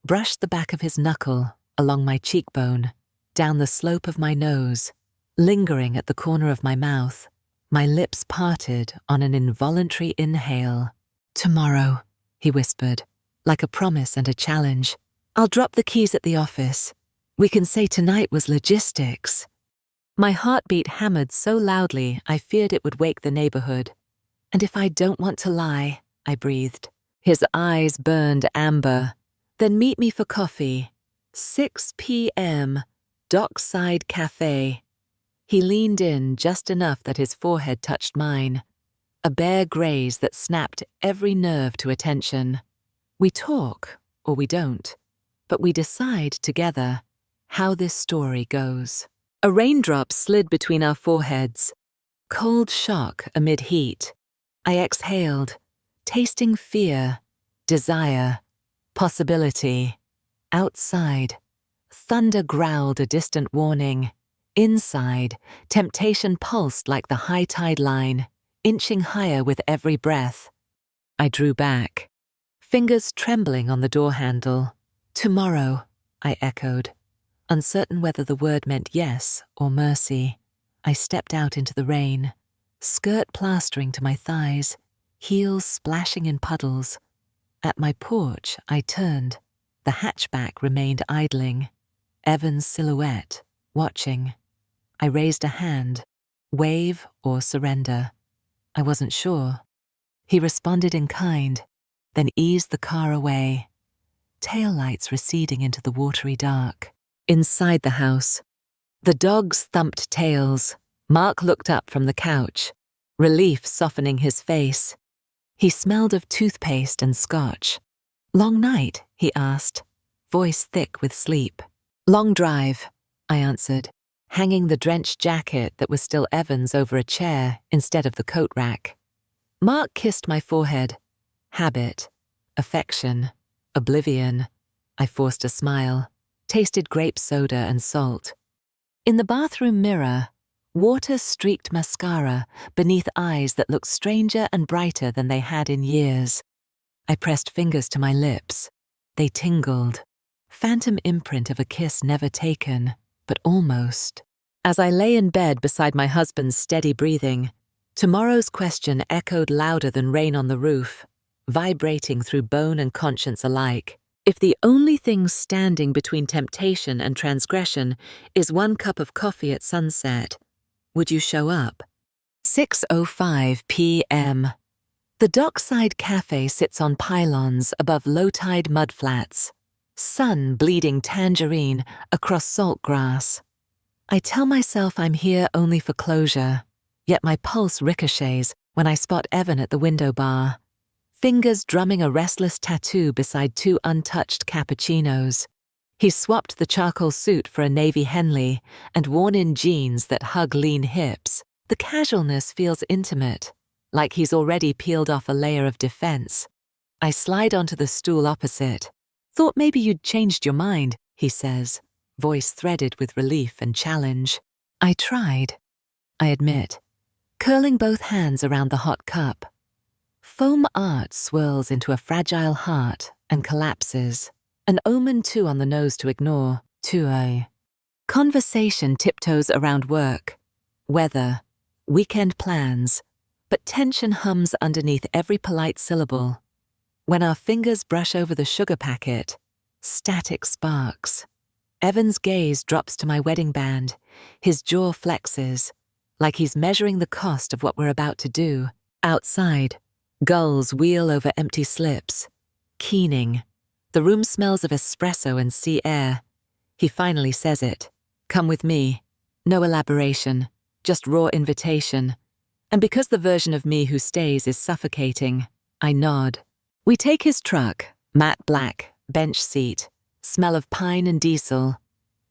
brushed the back of his knuckle along my cheekbone, down the slope of my nose, lingering at the corner of my mouth, my lips parted on an involuntary inhale. "Tomorrow," he whispered, like a promise and a challenge. "I'll drop the keys at the office. We can say tonight was logistics." My heartbeat hammered so loudly I feared it would wake the neighborhood. "And if I don't want to lie," I breathed. His eyes burned amber. "Then meet me for coffee. 6 p.m. Dockside Cafe." He leaned in just enough that his forehead touched mine, a bare graze that snapped every nerve to attention. We talk, or we don't, but we decide together how this story goes. A raindrop slid between our foreheads. Cold shock amid heat. I exhaled, tasting fear, desire, possibility. Outside, thunder growled a distant warning. Inside, temptation pulsed like the high tide line, inching higher with every breath. I drew back, fingers trembling on the door handle. "Tomorrow," I echoed, uncertain whether the word meant yes or mercy. I stepped out into the rain, skirt plastering to my thighs, heels splashing in puddles. At my porch, I turned. The hatchback remained idling, Evan's silhouette, watching. I raised a hand, wave or surrender. I wasn't sure. He responded in kind, then eased the car away, taillights receding into the watery dark. Inside the house, the dogs thumped tails. Mark looked up from the couch, relief softening his face. He smelled of toothpaste and scotch. "Long night?" he asked, voice thick with sleep. "Long drive," I answered, hanging the drenched jacket that was still Evan's over a chair instead of the coat rack. Mark kissed my forehead. Habit, affection, oblivion. I forced a smile, tasted grape soda and salt. In the bathroom mirror, water-streaked mascara beneath eyes that looked stranger and brighter than they had in years. I pressed fingers to my lips. They tingled. Phantom imprint of a kiss never taken, but almost. As I lay in bed beside my husband's steady breathing, tomorrow's question echoed louder than rain on the roof, vibrating through bone and conscience alike. If the only thing standing between temptation and transgression is 1 cup of coffee at sunset, would you show up? 6:05 p.m. The Dockside Cafe sits on pylons above low-tide mudflats, sun bleeding tangerine across salt grass. I tell myself I'm here only for closure, yet my pulse ricochets when I spot Evan at the window bar, fingers drumming a restless tattoo beside 2 untouched cappuccinos. He's swapped the charcoal suit for a navy Henley and worn-in jeans that hug lean hips. The casualness feels intimate, like he's already peeled off a layer of defense. I slide onto the stool opposite. "Thought maybe you'd changed your mind," he says, voice threaded with relief and challenge. I tried, I admit, curling both hands around the hot cup. Foam art swirls into a fragile heart and collapses, an omen too on the nose to ignore. Conversation tiptoes around work, weather, weekend plans, but tension hums underneath every polite syllable. When our fingers brush over the sugar packet, static sparks. Evan's gaze drops to my wedding band, his jaw flexes, like he's measuring the cost of what we're about to do. Outside, gulls wheel over empty slips, keening. The room smells of espresso and sea air. He finally says it. "Come with me." No elaboration, just raw invitation. And because the version of me who stays is suffocating, I nod. We take his truck, matte black, bench seat, smell of pine and diesel.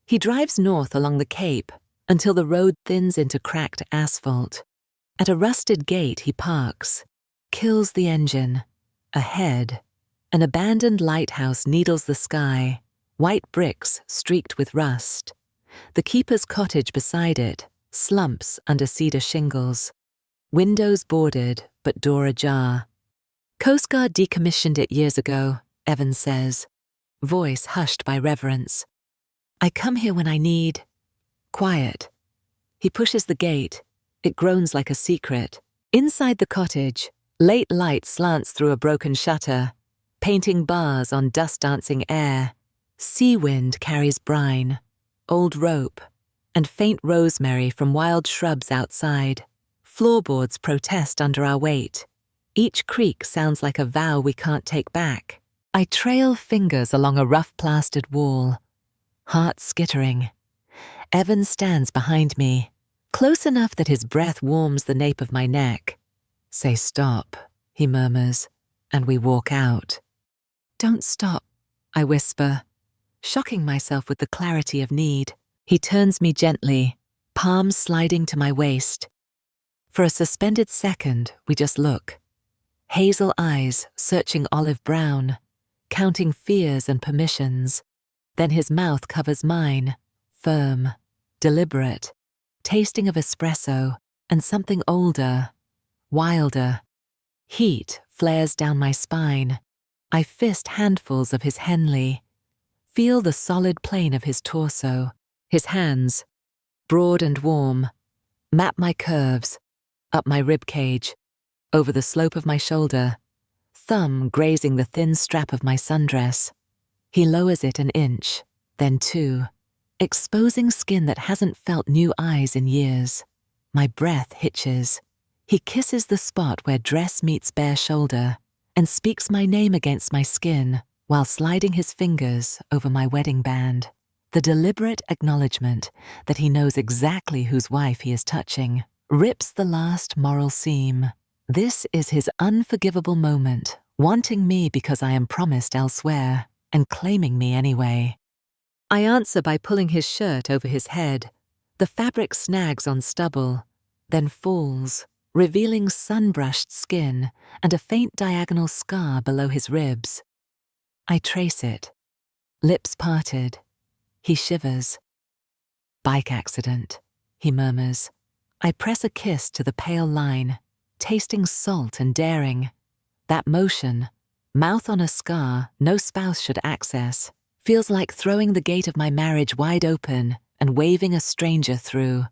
He drives north along the Cape until the road thins into cracked asphalt. At a rusted gate he parks, kills the engine. Ahead, an abandoned lighthouse needles the sky, white bricks streaked with rust. The keeper's cottage beside it, slumps under cedar shingles. Windows boarded, but door ajar. Coast Guard decommissioned it years ago, Evans says, voice hushed by reverence. I come here when I need quiet. He pushes the gate. It groans like a secret. Inside the cottage, late light slants through a broken shutter, painting bars on dust-dancing air. Sea wind carries brine, old rope, and faint rosemary from wild shrubs outside. Floorboards protest under our weight. Each creak sounds like a vow we can't take back. I trail fingers along a rough-plastered wall, heart skittering. Evan stands behind me, close enough that his breath warms the nape of my neck. Say stop, he murmurs, and we walk out. Don't stop, I whisper, shocking myself with the clarity of need. He turns me gently, palms sliding to my waist. For a suspended second, we just look. Hazel eyes searching olive brown, counting fears and permissions. Then his mouth covers mine, firm, deliberate, tasting of espresso and something older, wilder. Heat flares down my spine. I fist handfuls of his Henley, feel the solid plane of his torso. His hands, broad and warm, map my curves, up my rib cage, over the slope of my shoulder, thumb grazing the thin strap of my sundress. He lowers it an inch, then two, exposing skin that hasn't felt new eyes in years. My breath hitches. He kisses the spot where dress meets bare shoulder and speaks my name against my skin while sliding his fingers over my wedding band. The deliberate acknowledgement that he knows exactly whose wife he is touching rips the last moral seam. This is his unforgivable moment, wanting me because I am promised elsewhere, and claiming me anyway. I answer by pulling his shirt over his head. The fabric snags on stubble, then falls, revealing sun-brushed skin and a faint diagonal scar below his ribs. I trace it, lips parted. He shivers. Bike accident, he murmurs. I press a kiss to the pale line, tasting salt and daring. That motion, mouth on a scar no spouse should access, feels like throwing the gate of my marriage wide open and waving a stranger through.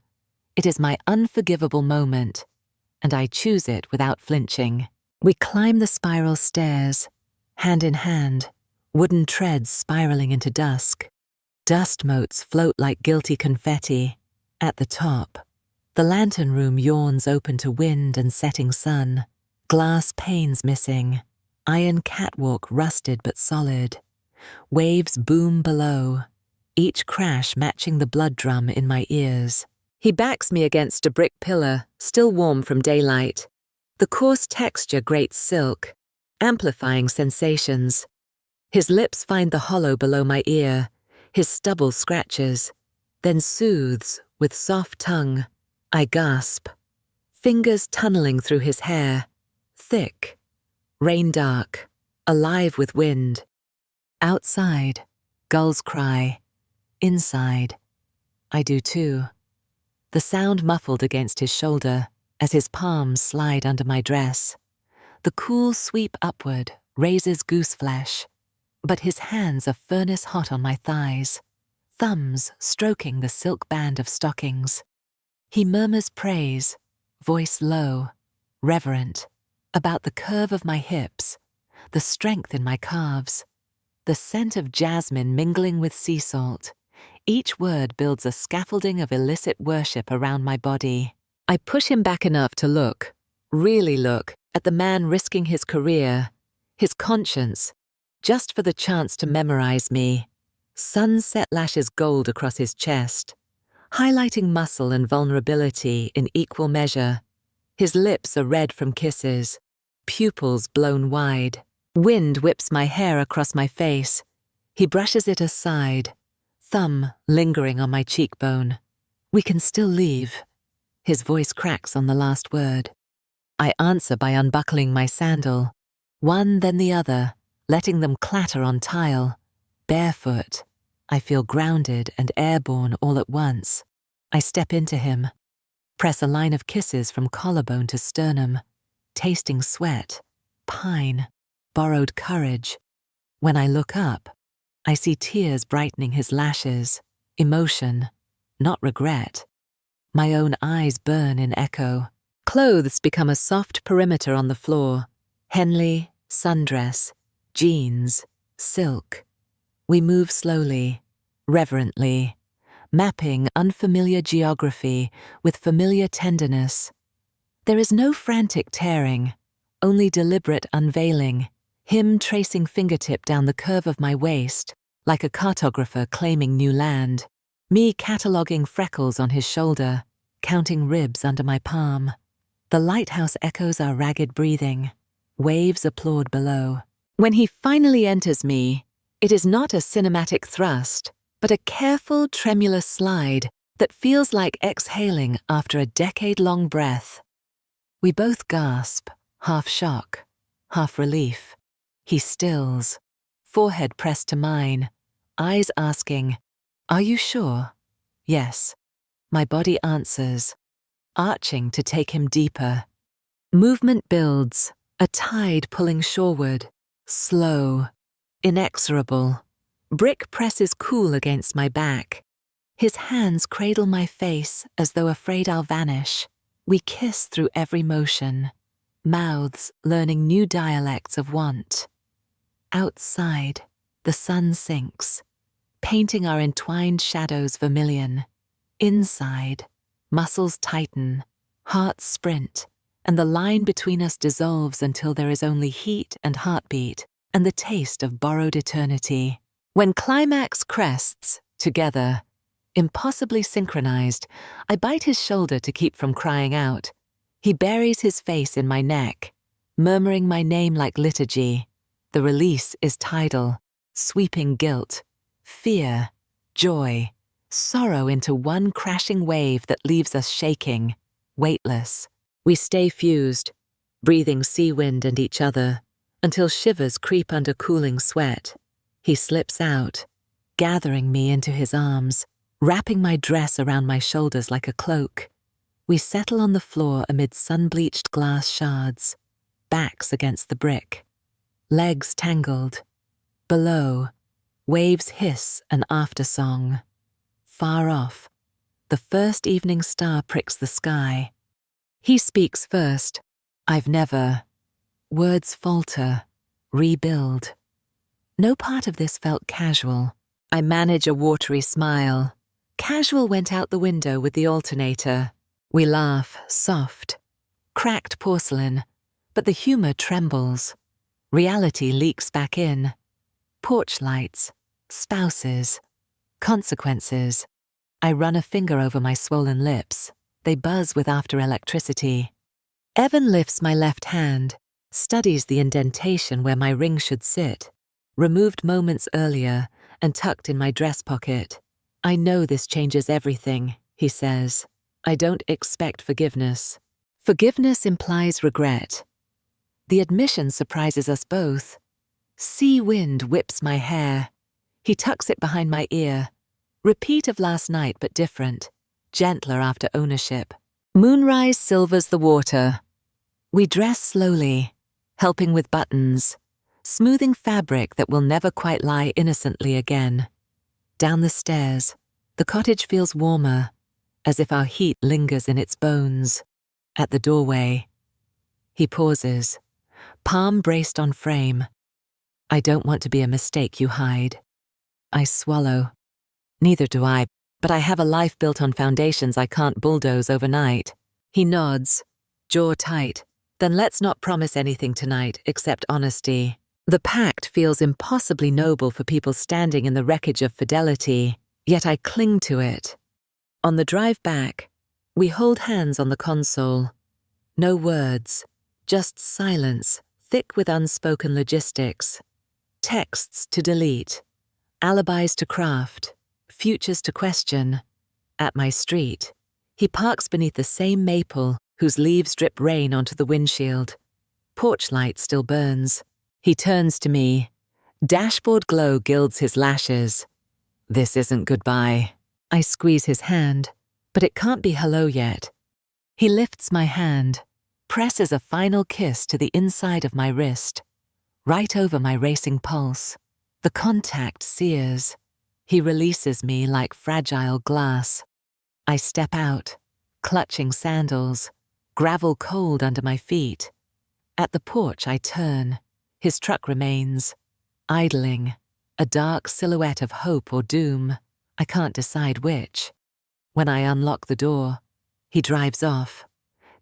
It is my unforgivable moment, and I choose it without flinching. We climb the spiral stairs, hand in hand, wooden treads spiraling into dusk. Dust motes float like guilty confetti. At the top, the lantern room yawns open to wind and setting sun. Glass panes missing, iron catwalk rusted but solid. Waves boom below, each crash matching the blood drum in my ears. He backs me against a brick pillar, still warm from daylight. The coarse texture grates silk, amplifying sensations. His lips find the hollow below my ear. His stubble scratches, then soothes with soft tongue. I gasp, fingers tunneling through his hair, thick, rain dark, alive with wind. Outside, gulls cry. Inside, I do too. The sound muffled against his shoulder as his palms slide under my dress. The cool sweep upward raises goose flesh, but his hands are furnace hot on my thighs, thumbs stroking the silk band of stockings. He murmurs praise, voice low, reverent, about the curve of my hips, the strength in my calves, the scent of jasmine mingling with sea salt. Each word builds a scaffolding of illicit worship around my body. I push him back enough to look, really look, at the man risking his career, his conscience, just for the chance to memorize me. Sunset lashes gold across his chest, highlighting muscle and vulnerability in equal measure. His lips are red from kisses, pupils blown wide. Wind whips my hair across my face. He brushes it aside, thumb lingering on my cheekbone. We can still leave. His voice cracks on the last word. I answer by unbuckling my sandal, one then the other, letting them clatter on tile. Barefoot, I feel grounded and airborne all at once. I step into him, Press a line of kisses from collarbone to sternum, tasting sweat, pine, borrowed courage. When I look up, I see tears brightening his lashes, emotion, not regret. My own eyes burn in echo. Clothes become a soft perimeter on the floor. Henley, sundress, jeans, silk. We move slowly, reverently, mapping unfamiliar geography with familiar tenderness. There is no frantic tearing, only deliberate unveiling, him tracing fingertip down the curve of my waist, like a cartographer claiming new land, me cataloguing freckles on his shoulder, counting ribs under my palm. The lighthouse echoes our ragged breathing. Waves applaud below. When he finally enters me, it is not a cinematic thrust, but a careful, tremulous slide that feels like exhaling after a decade-long breath. We both gasp, half shock, half relief. He stills, forehead pressed to mine, eyes asking, "Are you sure?" Yes. My body answers, arching to take him deeper. Movement builds, a tide pulling shoreward, slow, inexorable. Brick presses cool against my back. His hands cradle my face as though afraid I'll vanish. We kiss through every motion, mouths learning new dialects of want. Outside, the sun sinks, painting our entwined shadows vermilion. Inside, muscles tighten, hearts sprint, and the line between us dissolves until there is only heat and heartbeat and the taste of borrowed eternity. When climax crests, together, impossibly synchronized, I bite his shoulder to keep from crying out. He buries his face in my neck, murmuring my name like liturgy. The release is tidal, sweeping guilt, fear, joy, sorrow into one crashing wave that leaves us shaking, weightless. We stay fused, breathing sea wind and each other, until shivers creep under cooling sweat. He slips out, gathering me into his arms, wrapping my dress around my shoulders like a cloak. We settle on the floor amid sun-bleached glass shards, backs against the brick, legs tangled. Below, waves hiss an after-song. Far off, the first evening star pricks the sky. He speaks first. I've never. Words falter, rebuild. No part of this felt casual. I manage a watery smile. Casual went out the window with the alternator. We laugh, soft, cracked porcelain, but the humor trembles. Reality leaks back in. Porch lights, spouses, consequences. I run a finger over my swollen lips. They buzz with after electricity. Evan lifts my left hand, studies the indentation where my ring should sit, removed moments earlier and tucked in my dress pocket. I know this changes everything, he says. I don't expect forgiveness. Forgiveness implies regret. The admission surprises us both. Sea wind whips my hair. He tucks it behind my ear. Repeat of last night, but different. Gentler after ownership. Moonrise silvers the water. We dress slowly, helping with buttons, smoothing fabric that will never quite lie innocently again. Down the stairs, the cottage feels warmer, as if our heat lingers in its bones. At the doorway, he pauses, palm braced on frame. I don't want to be a mistake you hide. I swallow. Neither do I, but I have a life built on foundations I can't bulldoze overnight. He nods, jaw tight. Then let's not promise anything tonight except honesty. The pact feels impossibly noble for people standing in the wreckage of fidelity, yet I cling to it. On the drive back, we hold hands on the console. No words, just silence, thick with unspoken logistics. Texts to delete, alibis to craft, futures to question. At my street, he parks beneath the same maple whose leaves drip rain onto the windshield. Porch light still burns. He turns to me. Dashboard glow gilds his lashes. This isn't goodbye. I squeeze his hand, but it can't be hello yet. He lifts my hand, presses a final kiss to the inside of my wrist, right over my racing pulse. The contact sears. He releases me like fragile glass. I step out, clutching sandals, gravel cold under my feet. At the porch I turn. His truck remains, idling, a dark silhouette of hope or doom. I can't decide which. When I unlock the door, he drives off,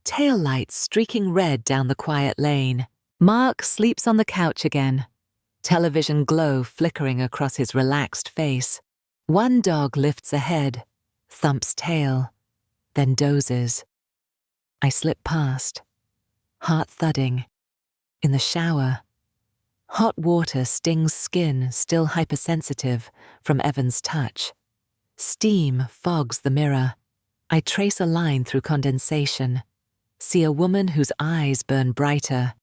tail lights streaking red down the quiet lane. Mark sleeps on the couch again, television glow flickering across his relaxed face. One dog lifts a head, thumps tail, then dozes. I slip past, heart thudding. In the shower, hot water stings skin still hypersensitive from Evan's touch. Steam fogs the mirror. I trace a line through condensation, see a woman whose eyes burn brighter,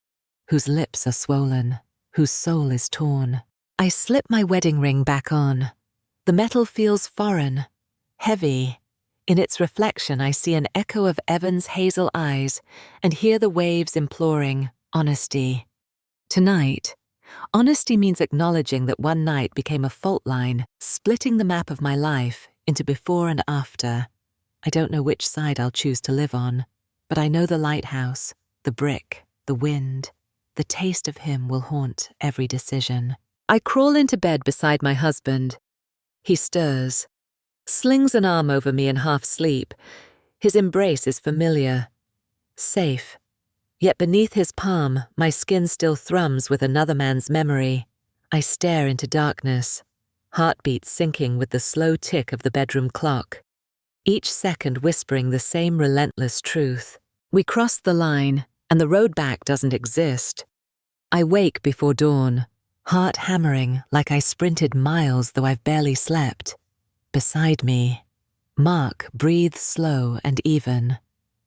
whose lips are swollen, whose soul is torn. I slip my wedding ring back on. The metal feels foreign, heavy. In its reflection, I see an echo of Evan's hazel eyes and hear the waves imploring honesty. Tonight, honesty means acknowledging that one night became a fault line, splitting the map of my life into before and after. I don't know which side I'll choose to live on, but I know the lighthouse, the brick, the wind, the taste of him will haunt every decision. I crawl into bed beside my husband. He stirs, slings an arm over me in half sleep. His embrace is familiar, safe. Yet beneath his palm, my skin still thrums with another man's memory. I stare into darkness, heartbeat syncing with the slow tick of the bedroom clock, each second whispering the same relentless truth. We cross the line, and the road back doesn't exist. I wake before dawn, heart hammering like I sprinted miles though I've barely slept. Beside me, Mark breathes slow and even,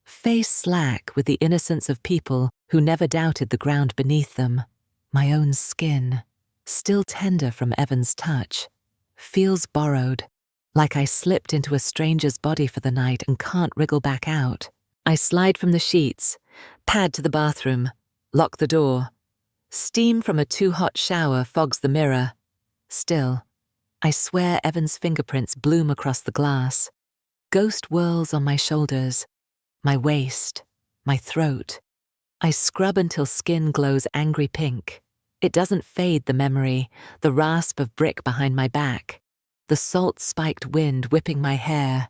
face slack with the innocence of people who never doubted the ground beneath them. My own skin, still tender from Evan's touch, feels borrowed, like I slipped into a stranger's body for the night and can't wriggle back out. I slide from the sheets, pad to the bathroom, lock the door. Steam from a too-hot shower fogs the mirror. Still, I swear Evan's fingerprints bloom across the glass. Ghost whirls on my shoulders, my waist, my throat. I scrub until skin glows angry pink. It doesn't fade the memory, the rasp of brick behind my back, the salt-spiked wind whipping my hair,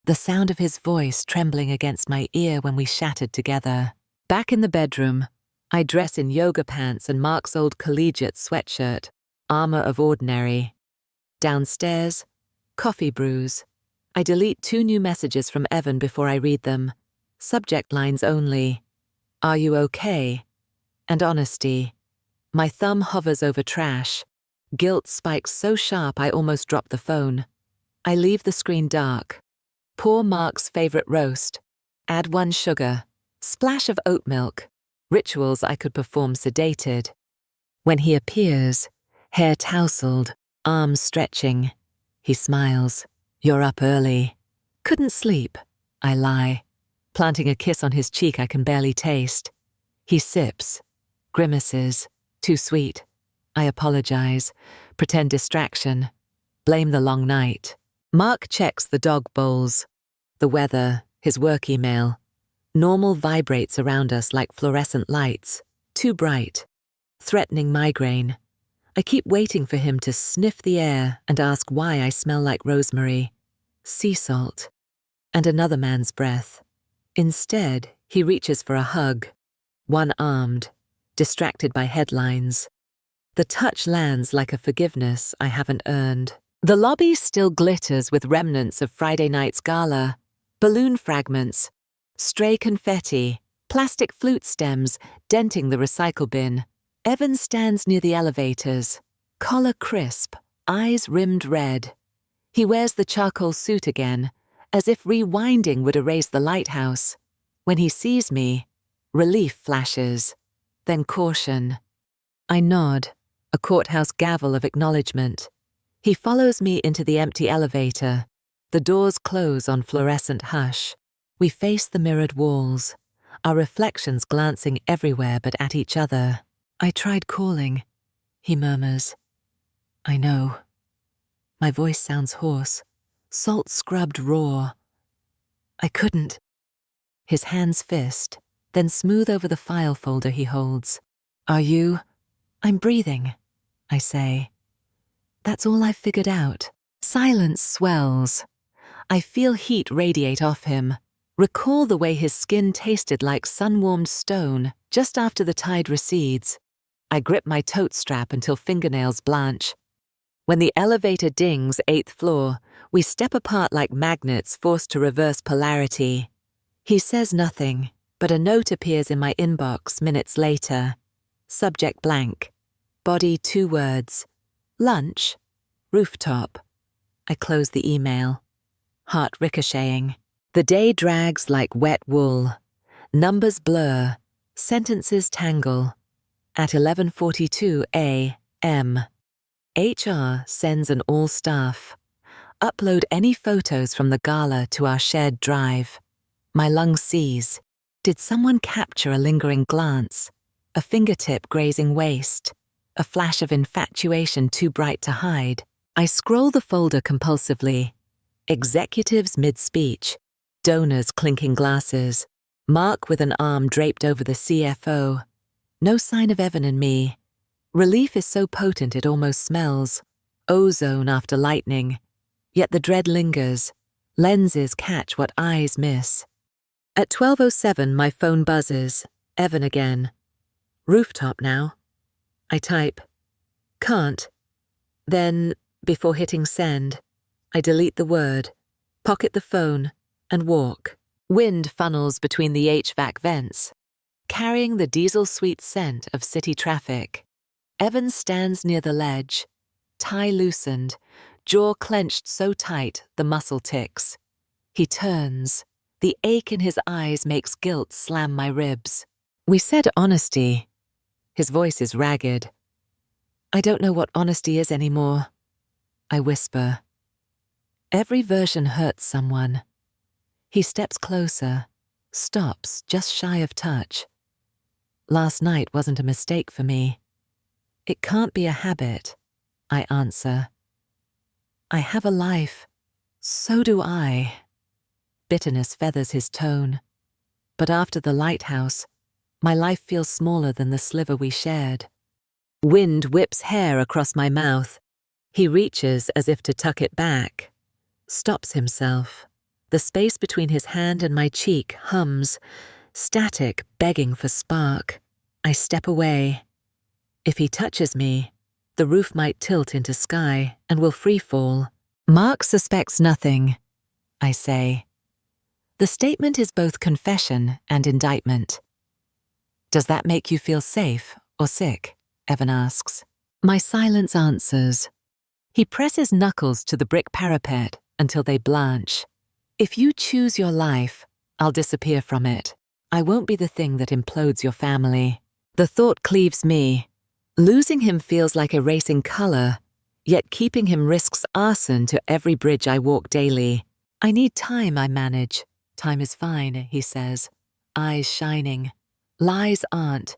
the sound of his voice trembling against my ear when we shattered together. Back in the bedroom, I dress in yoga pants and Mark's old collegiate sweatshirt, armor of ordinary. Downstairs, coffee brews. I delete 2 new messages from Evan before I read them. Subject lines only. Are you okay? And honesty. My thumb hovers over trash. Guilt spikes so sharp I almost drop the phone. I leave the screen dark. Pour Mark's favorite roast. Add 1 sugar. Splash of oat milk. Rituals I could perform sedated. When he appears, hair tousled, arms stretching, he smiles. You're up early. Couldn't sleep. I lie, planting a kiss on his cheek I can barely taste. He sips, grimaces, too sweet. I apologize, pretend distraction, blame the long night. Mark checks the dog bowls, the weather, his work email. Normal vibrates around us like fluorescent lights, too bright, threatening migraine. I keep waiting for him to sniff the air and ask why I smell like rosemary, sea salt, and another man's breath. Instead, he reaches for a hug, one-armed, distracted by headlines. The touch lands like a forgiveness I haven't earned. The lobby still glitters with remnants of Friday night's gala, balloon fragments, stray confetti, plastic flute stems denting the recycle bin. Evan stands near the elevators, collar crisp, eyes rimmed red. He wears the charcoal suit again, as if rewinding would erase the lighthouse. When he sees me, relief flashes, then caution. I nod, a courthouse gavel of acknowledgement. He follows me into the empty elevator. The doors close on fluorescent hush. We face the mirrored walls, our reflections glancing everywhere but at each other. I tried calling, he murmurs. I know. My voice sounds hoarse, salt-scrubbed raw. I couldn't. His hands fist, then smooth over the file folder he holds. Are you? I'm breathing, I say. That's all I've figured out. Silence swells. I feel heat radiate off him. Recall the way his skin tasted like sun-warmed stone just after the tide recedes. I grip my tote strap until fingernails blanch. When the elevator dings 8th floor, we step apart like magnets forced to reverse polarity. He says nothing, but a note appears in my inbox minutes later. Subject blank. Body 2 words. Lunch. Rooftop. I close the email. Heart ricocheting. The day drags like wet wool. Numbers blur. Sentences tangle. At 11:42 a.m., HR sends an all-staff. Upload any photos from the gala to our shared drive. My lungs seize. Did someone capture a lingering glance? A fingertip grazing waist? A flash of infatuation too bright to hide? I scroll the folder compulsively. Executives mid-speech. Donors clinking glasses. Mark with an arm draped over the CFO. No sign of Evan and me. Relief is so potent it almost smells. Ozone after lightning. Yet the dread lingers. Lenses catch what eyes miss. At 12:07, my phone buzzes. Evan again. Rooftop now. I type. Can't. Then, before hitting send, I delete the word, pocket the phone, and walk. Wind funnels between the HVAC vents, carrying the diesel-sweet scent of city traffic. Evan stands near the ledge, tie loosened, jaw clenched so tight the muscle ticks. He turns. The ache in his eyes makes guilt slam my ribs. We said honesty. His voice is ragged. I don't know what honesty is anymore. I whisper. Every version hurts someone. He steps closer, stops just shy of touch. Last night wasn't a mistake for me. It can't be a habit, I answer. I have a life. So do I. Bitterness feathers his tone. But after the lighthouse, my life feels smaller than the sliver we shared. Wind whips hair across my mouth. He reaches as if to tuck it back. Stops himself. The space between his hand and my cheek hums, static, begging for spark. I step away. If he touches me, the roof might tilt into sky and will free fall. Mark suspects nothing, I say. The statement is both confession and indictment. Does that make you feel safe or sick? Evan asks. My silence answers. He presses knuckles to the brick parapet until they blanch. If you choose your life, I'll disappear from it. I won't be the thing that implodes your family. The thought cleaves me. Losing him feels like erasing color, yet keeping him risks arson to every bridge I walk daily. I need time, I manage. Time is fine, he says, eyes shining. Lies aren't.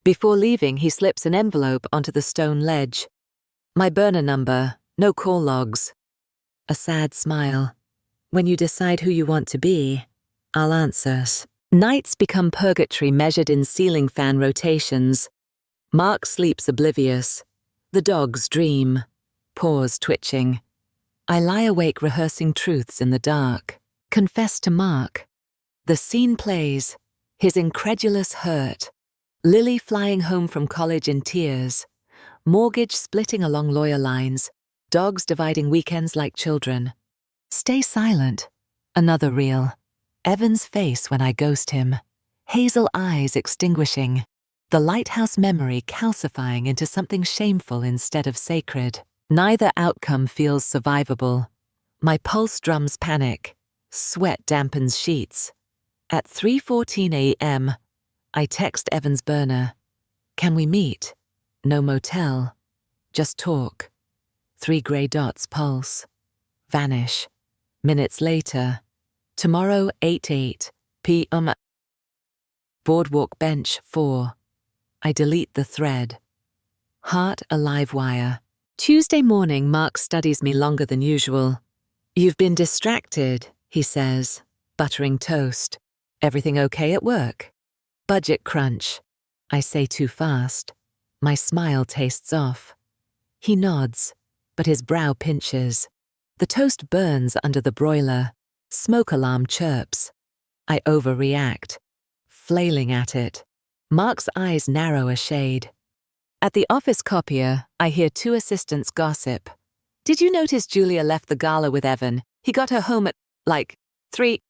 Before leaving, he slips an envelope onto the stone ledge. My burner number, no call logs. A sad smile. When you decide who you want to be, I'll answer. Nights become purgatory measured in ceiling fan rotations. Mark sleeps oblivious. The dogs dream, paws twitching. I lie awake rehearsing truths in the dark. Confess to Mark. The scene plays, his incredulous hurt. Lily flying home from college in tears. Mortgage splitting along lawyer lines. Dogs dividing weekends like children. Stay silent. Another reel. Evan's face when I ghost him. Hazel eyes extinguishing. The lighthouse memory calcifying into something shameful instead of sacred. Neither outcome feels survivable. My pulse drums panic. Sweat dampens sheets. At 3:14 a.m., I text Evan's burner. Can we meet? No motel. Just talk. 3 grey dots pulse. Vanish. Minutes later, Tomorrow 8 p.m. Boardwalk bench 4. I delete the thread. Heart a live wire. Tuesday morning, Mark studies me longer than usual. You've been distracted, he says, buttering toast. Everything okay at work? Budget crunch. I say too fast. My smile tastes off. He nods, but his brow pinches. The toast burns under the broiler. Smoke alarm chirps. I overreact, flailing at it. Mark's eyes narrow a shade. At the office copier, I hear 2 assistants gossip. Did you notice Julia left the gala with Evan? He got her home at, 3.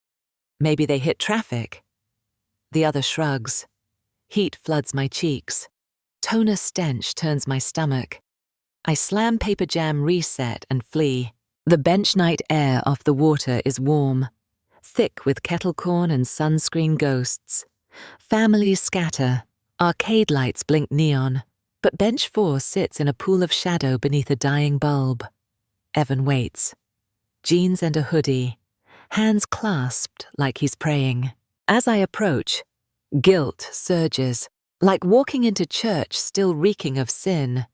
Maybe they hit traffic. The other shrugs. Heat floods my cheeks. Toner stench turns my stomach. I slam paper jam reset and flee. The bench night air off the water is warm, thick with kettle corn and sunscreen ghosts. Families scatter. Arcade lights blink neon. But bench 4 sits in a pool of shadow beneath a dying bulb. Evan waits. Jeans and a hoodie, hands clasped like he's praying. As I approach, guilt surges, like walking into church still reeking of sin.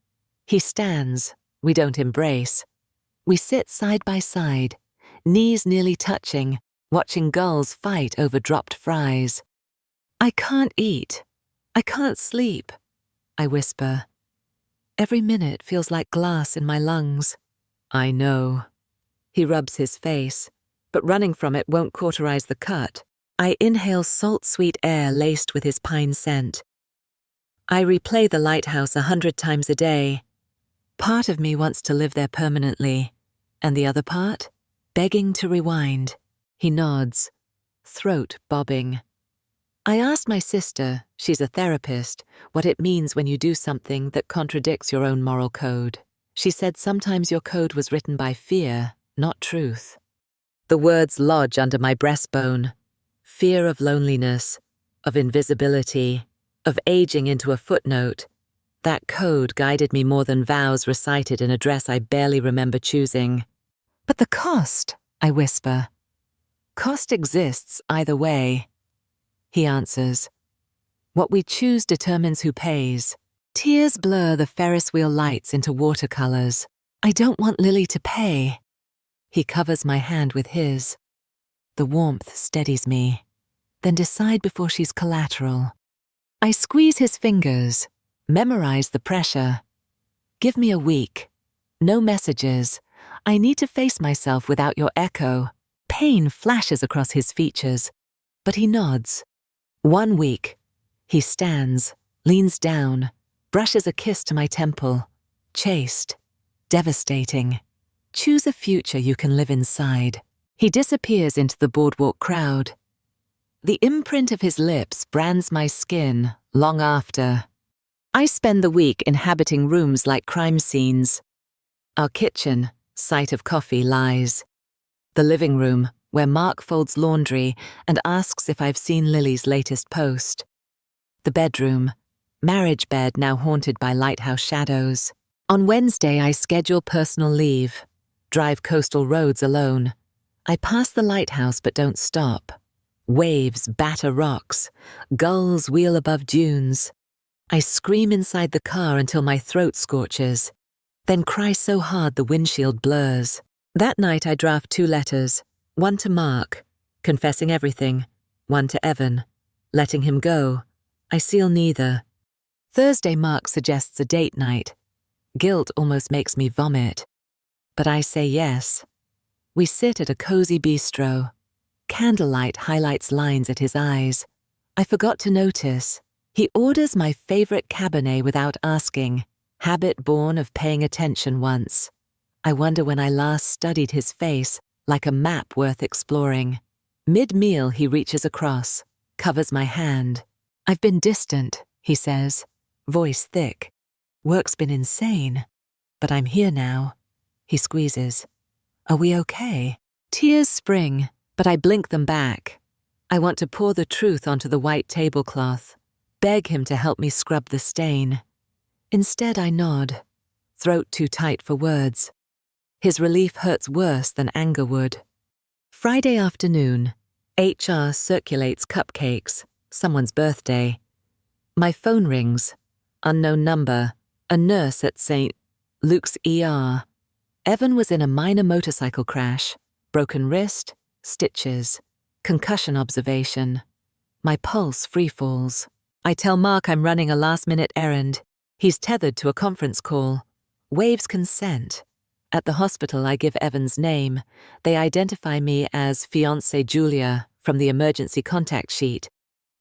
He stands. We don't embrace. We sit side by side, knees nearly touching, watching gulls fight over dropped fries. I can't eat. I can't sleep. I whisper. Every minute feels like glass in my lungs. I know. He rubs his face, but running from it won't cauterize the cut. I inhale salt-sweet air laced with his pine scent. I replay the lighthouse 100 times a day. Part of me wants to live there permanently, and the other part, begging to rewind. He nods, throat bobbing. I asked my sister, she's a therapist, what it means when you do something that contradicts your own moral code. She said sometimes your code was written by fear, not truth. The words lodge under my breastbone. Fear of loneliness, of invisibility, of aging into a footnote. That code guided me more than vows recited in a dress I barely remember choosing. But the cost, I whisper. Cost exists either way. He answers. What we choose determines who pays. Tears blur the Ferris wheel lights into watercolors. I don't want Lily to pay. He covers my hand with his. The warmth steadies me. Then decide before she's collateral. I squeeze his fingers, memorize the pressure. Give me a week. No messages. I need to face myself without your echo. Pain flashes across his features, but he nods. 1 week. He stands, leans down, brushes a kiss to my temple. Chaste. Devastating. Choose a future you can live inside. He disappears into the boardwalk crowd. The imprint of his lips brands my skin long after. I spend the week inhabiting rooms like crime scenes. Our kitchen, site of coffee, lies. The living room, where Mark folds laundry and asks if I've seen Lily's latest post. The bedroom, marriage bed now haunted by lighthouse shadows. On Wednesday, I schedule personal leave, drive coastal roads alone. I pass the lighthouse but don't stop. Waves batter rocks, gulls wheel above dunes. I scream inside the car until my throat scorches, then cry so hard the windshield blurs. That night I draft 2 letters. One to Mark, confessing everything. One to Evan, letting him go. I seal neither. Thursday, Mark suggests a date night. Guilt almost makes me vomit. But I say yes. We sit at a cozy bistro. Candlelight highlights lines at his eyes. I forgot to notice. He orders my favorite Cabernet without asking. Habit born of paying attention once. I wonder when I last studied his face, like a map worth exploring. Mid-meal, he reaches across, covers my hand. I've been distant, he says, voice thick. Work's been insane, but I'm here now. He squeezes. Are we okay? Tears spring, but I blink them back. I want to pour the truth onto the white tablecloth, beg him to help me scrub the stain. Instead, I nod, throat too tight for words. His relief hurts worse than anger would. Friday afternoon, HR circulates cupcakes, someone's birthday. My phone rings. Unknown number. A nurse at St. Luke's ER. Evan was in a minor motorcycle crash. Broken wrist, stitches, concussion observation. My pulse freefalls. I tell Mark I'm running a last-minute errand. He's tethered to a conference call. Waives consent. At the hospital, I give Evan's name. They identify me as fiancée Julia from the emergency contact sheet.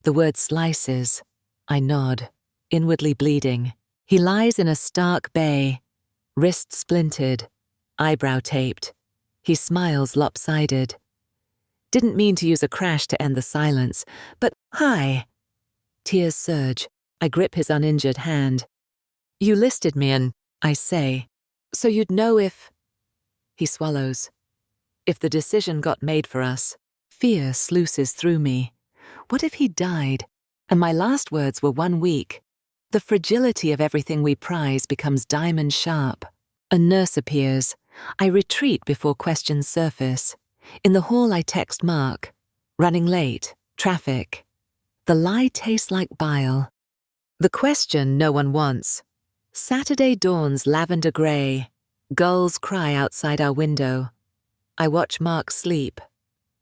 The word slices. I nod, inwardly bleeding. He lies in a stark bay, wrist splintered, eyebrow taped. He smiles lopsided. Didn't mean to use a crash to end the silence, but hi. Tears surge. I grip his uninjured hand. You listed me and, I say, so you'd know if... He swallows. If the decision got made for us. Fear sluices through me. What if he died, and my last words were 1 week? The fragility of everything we prize becomes diamond sharp. A nurse appears. I retreat before questions surface. In the hall I text Mark. Running late. Traffic. The lie tastes like bile. The question no one wants. Saturday dawns lavender grey. Gulls cry outside our window. I watch Mark sleep.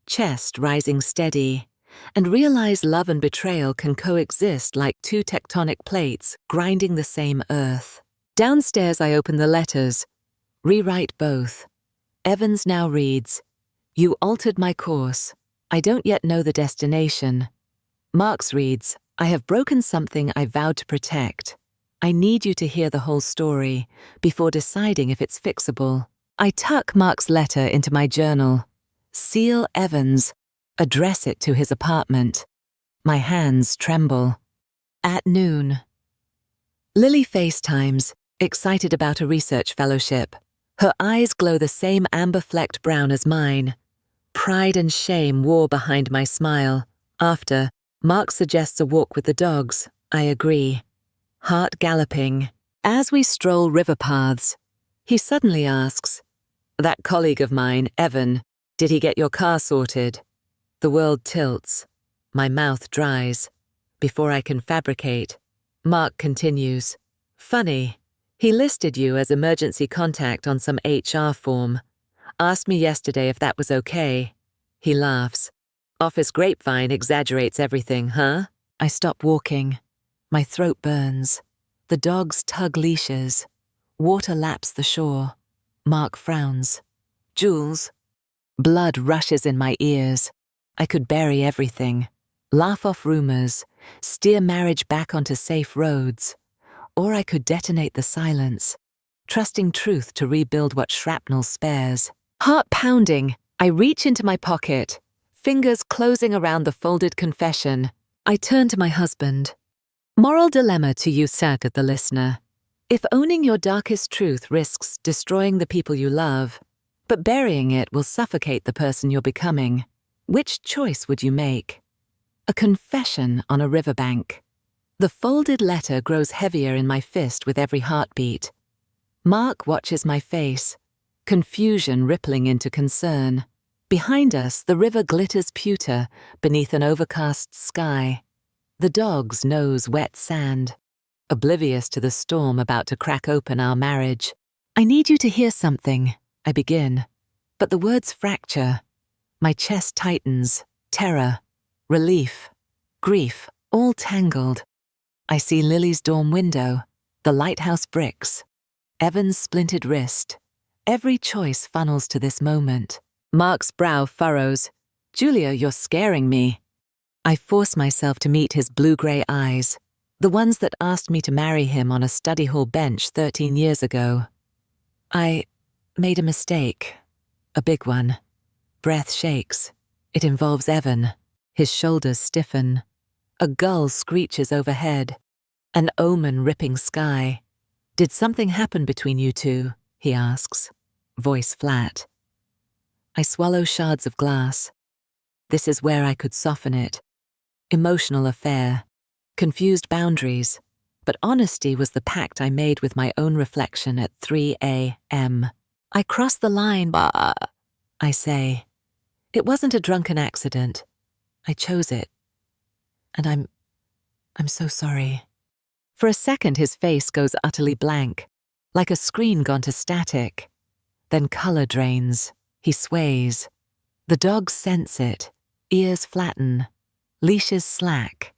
Chest rising steady. And realize love and betrayal can coexist like two tectonic plates grinding the same earth. Downstairs I open the letters. Rewrite both. Evans now reads, You altered my course. I don't yet know the destination. Mark's reads, I have broken something I vowed to protect. I need you to hear the whole story before deciding if it's fixable. I tuck Mark's letter into my journal. Seal Evans. Address it to his apartment. My hands tremble. At noon. Lily FaceTimes, excited about a research fellowship. Her eyes glow the same amber-flecked brown as mine. Pride and shame war behind my smile. After, Mark suggests a walk with the dogs. I agree. Heart galloping. As we stroll river paths, he suddenly asks, That colleague of mine, Evan, did he get your car sorted? The world tilts. My mouth dries. Before I can fabricate, Mark continues. Funny, he listed you as emergency contact on some HR form. Asked me yesterday if that was okay. He laughs. Office grapevine exaggerates everything, huh? I stop walking. My throat burns. The dogs tug leashes. Water laps the shore. Mark frowns. Jules. Blood rushes in my ears. I could bury everything, laugh off rumors, steer marriage back onto safe roads, or I could detonate the silence, trusting truth to rebuild what shrapnel spares. Heart pounding, I reach into my pocket, fingers closing around the folded confession. I turn to my husband. Moral dilemma to you, said the listener. If owning your darkest truth risks destroying the people you love, but burying it will suffocate the person you're becoming, which choice would you make? A confession on a riverbank. The folded letter grows heavier in my fist with every heartbeat. Mark watches my face, confusion rippling into concern. Behind us, the river glitters pewter beneath an overcast sky. The dogs nose wet sand, oblivious to the storm about to crack open our marriage. I need you to hear something, I begin, but the words fracture. My chest tightens, terror, relief, grief, all tangled. I see Lily's dorm window, the lighthouse bricks, Evan's splintered wrist. Every choice funnels to this moment. Mark's brow furrows. Julia, you're scaring me. I force myself to meet his blue-grey eyes, the ones that asked me to marry him on a study hall bench 13 years ago. I made a mistake, a big one. Breath shakes. It involves Evan. His shoulders stiffen. A gull screeches overhead. An omen ripping sky. Did something happen between you two? He asks, voice flat. I swallow shards of glass. This is where I could soften it. Emotional affair. Confused boundaries. But honesty was the pact I made with my own reflection at 3 a.m. I crossed the line, I say. It wasn't a drunken accident. I chose it. And I'm so sorry. For a second, his face goes utterly blank, like a screen gone to static. Then color drains. He sways. The dogs sense it. Ears flatten. Leashes slack.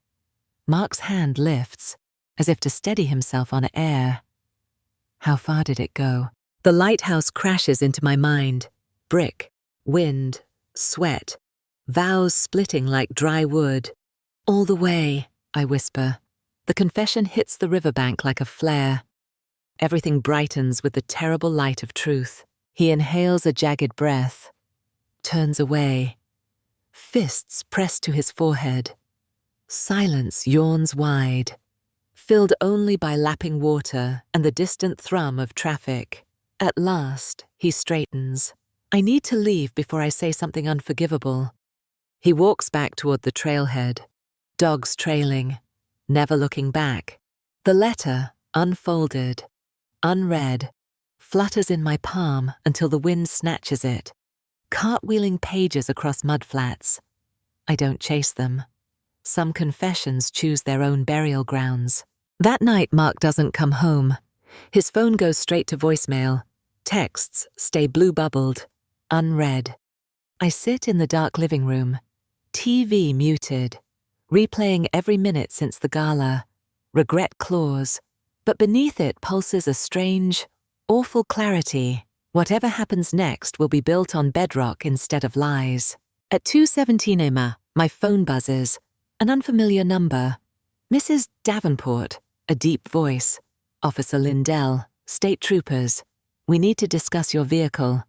Mark's hand lifts, as if to steady himself on air. How far did it go? The lighthouse crashes into my mind. Brick, wind, sweat, vows splitting like dry wood. All the way, I whisper. The confession hits the riverbank like a flare. Everything brightens with the terrible light of truth. He inhales a jagged breath, turns away. Fists pressed to his forehead. Silence yawns wide, filled only by lapping water and the distant thrum of traffic. At last, he straightens. I need to leave before I say something unforgivable. He walks back toward the trailhead, dogs trailing, never looking back. The letter, unfolded, unread, flutters in my palm until the wind snatches it, cartwheeling pages across mudflats. I don't chase them. Some confessions choose their own burial grounds. That night, Mark doesn't come home. His phone goes straight to voicemail. Texts stay blue-bubbled, unread. I sit in the dark living room, TV muted, replaying every minute since the gala, regret clause, but beneath it pulses a strange, awful clarity. Whatever happens next will be built on bedrock instead of lies. At 2:17 a.m., my phone buzzes, an unfamiliar number. Mrs. Davenport, a deep voice. Officer Lindell, State Troopers. We need to discuss your vehicle.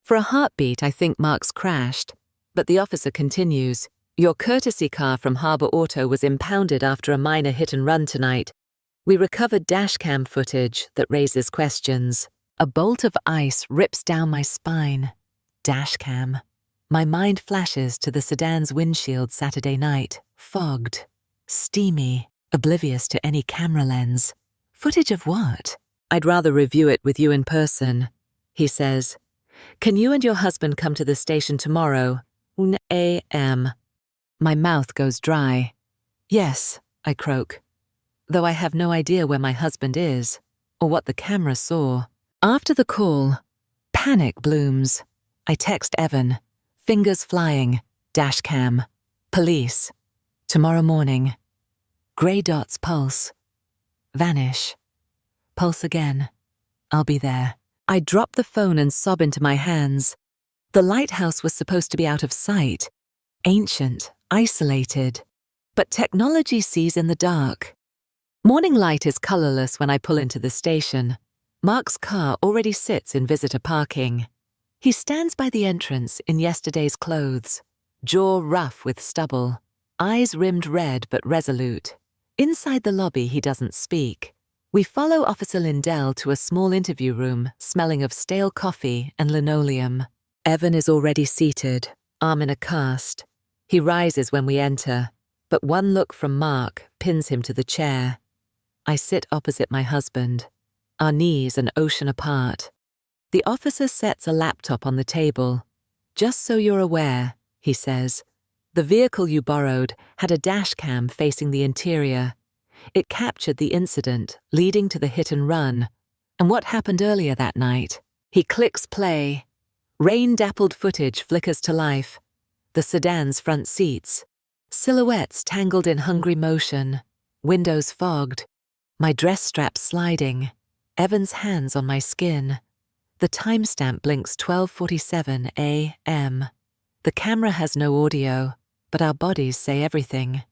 For a heartbeat, I think Mark's crashed, but the officer continues. Your courtesy car from Harbour Auto was impounded after a minor hit-and-run tonight. We recovered dashcam footage that raises questions. A bolt of ice rips down my spine. Dashcam. My mind flashes to the sedan's windshield Saturday night, fogged, steamy, oblivious to any camera lens. Footage of what? I'd rather review it with you in person, he says. Can you and your husband come to the station tomorrow, 1 a.m.? My mouth goes dry. Yes, I croak, though I have no idea where my husband is, or what the camera saw. After the call, panic blooms. I text Evan, fingers flying, dashcam, police, tomorrow morning. Grey dots pulse, vanish, pulse again. I'll be there. I drop the phone and sob into my hands. The lighthouse was supposed to be out of sight, ancient, isolated, but technology sees in the dark. Morning light is colourless when I pull into the station. Mark's car already sits in visitor parking. He stands by the entrance in yesterday's clothes, jaw rough with stubble, eyes rimmed red but resolute. Inside the lobby, he doesn't speak. We follow Officer Lindell to a small interview room smelling of stale coffee and linoleum. Evan is already seated, arm in a cast. He rises when we enter, but one look from Mark pins him to the chair. I sit opposite my husband, our knees an ocean apart. The officer sets a laptop on the table. Just so you're aware, he says, the vehicle you borrowed had a dash cam facing the interior. It captured the incident leading to the hit and run, and what happened earlier that night. He clicks play. Rain-dappled footage flickers to life. The sedan's front seats, silhouettes tangled in hungry motion, windows fogged, my dress straps sliding, Evan's hands on my skin. The timestamp blinks 12:47 a.m. The camera has no audio, but our bodies say everything.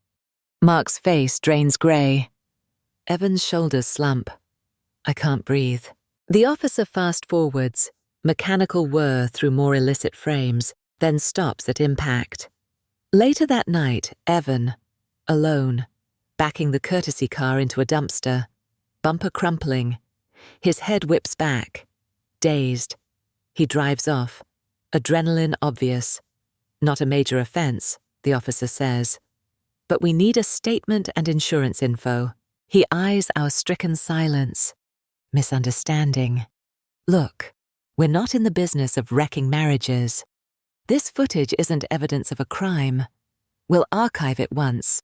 Mark's face drains grey. Evan's shoulders slump. I can't breathe. The officer fast-forwards, mechanical whir through more illicit frames, then stops at impact. Later that night, Evan, alone, backing the courtesy car into a dumpster, bumper crumpling. His head whips back. Dazed. He drives off. Adrenaline obvious. Not a major offense, the officer says. But we need a statement and insurance info. He eyes our stricken silence. Misunderstanding. Look, we're not in the business of wrecking marriages. This footage isn't evidence of a crime. We'll archive it once,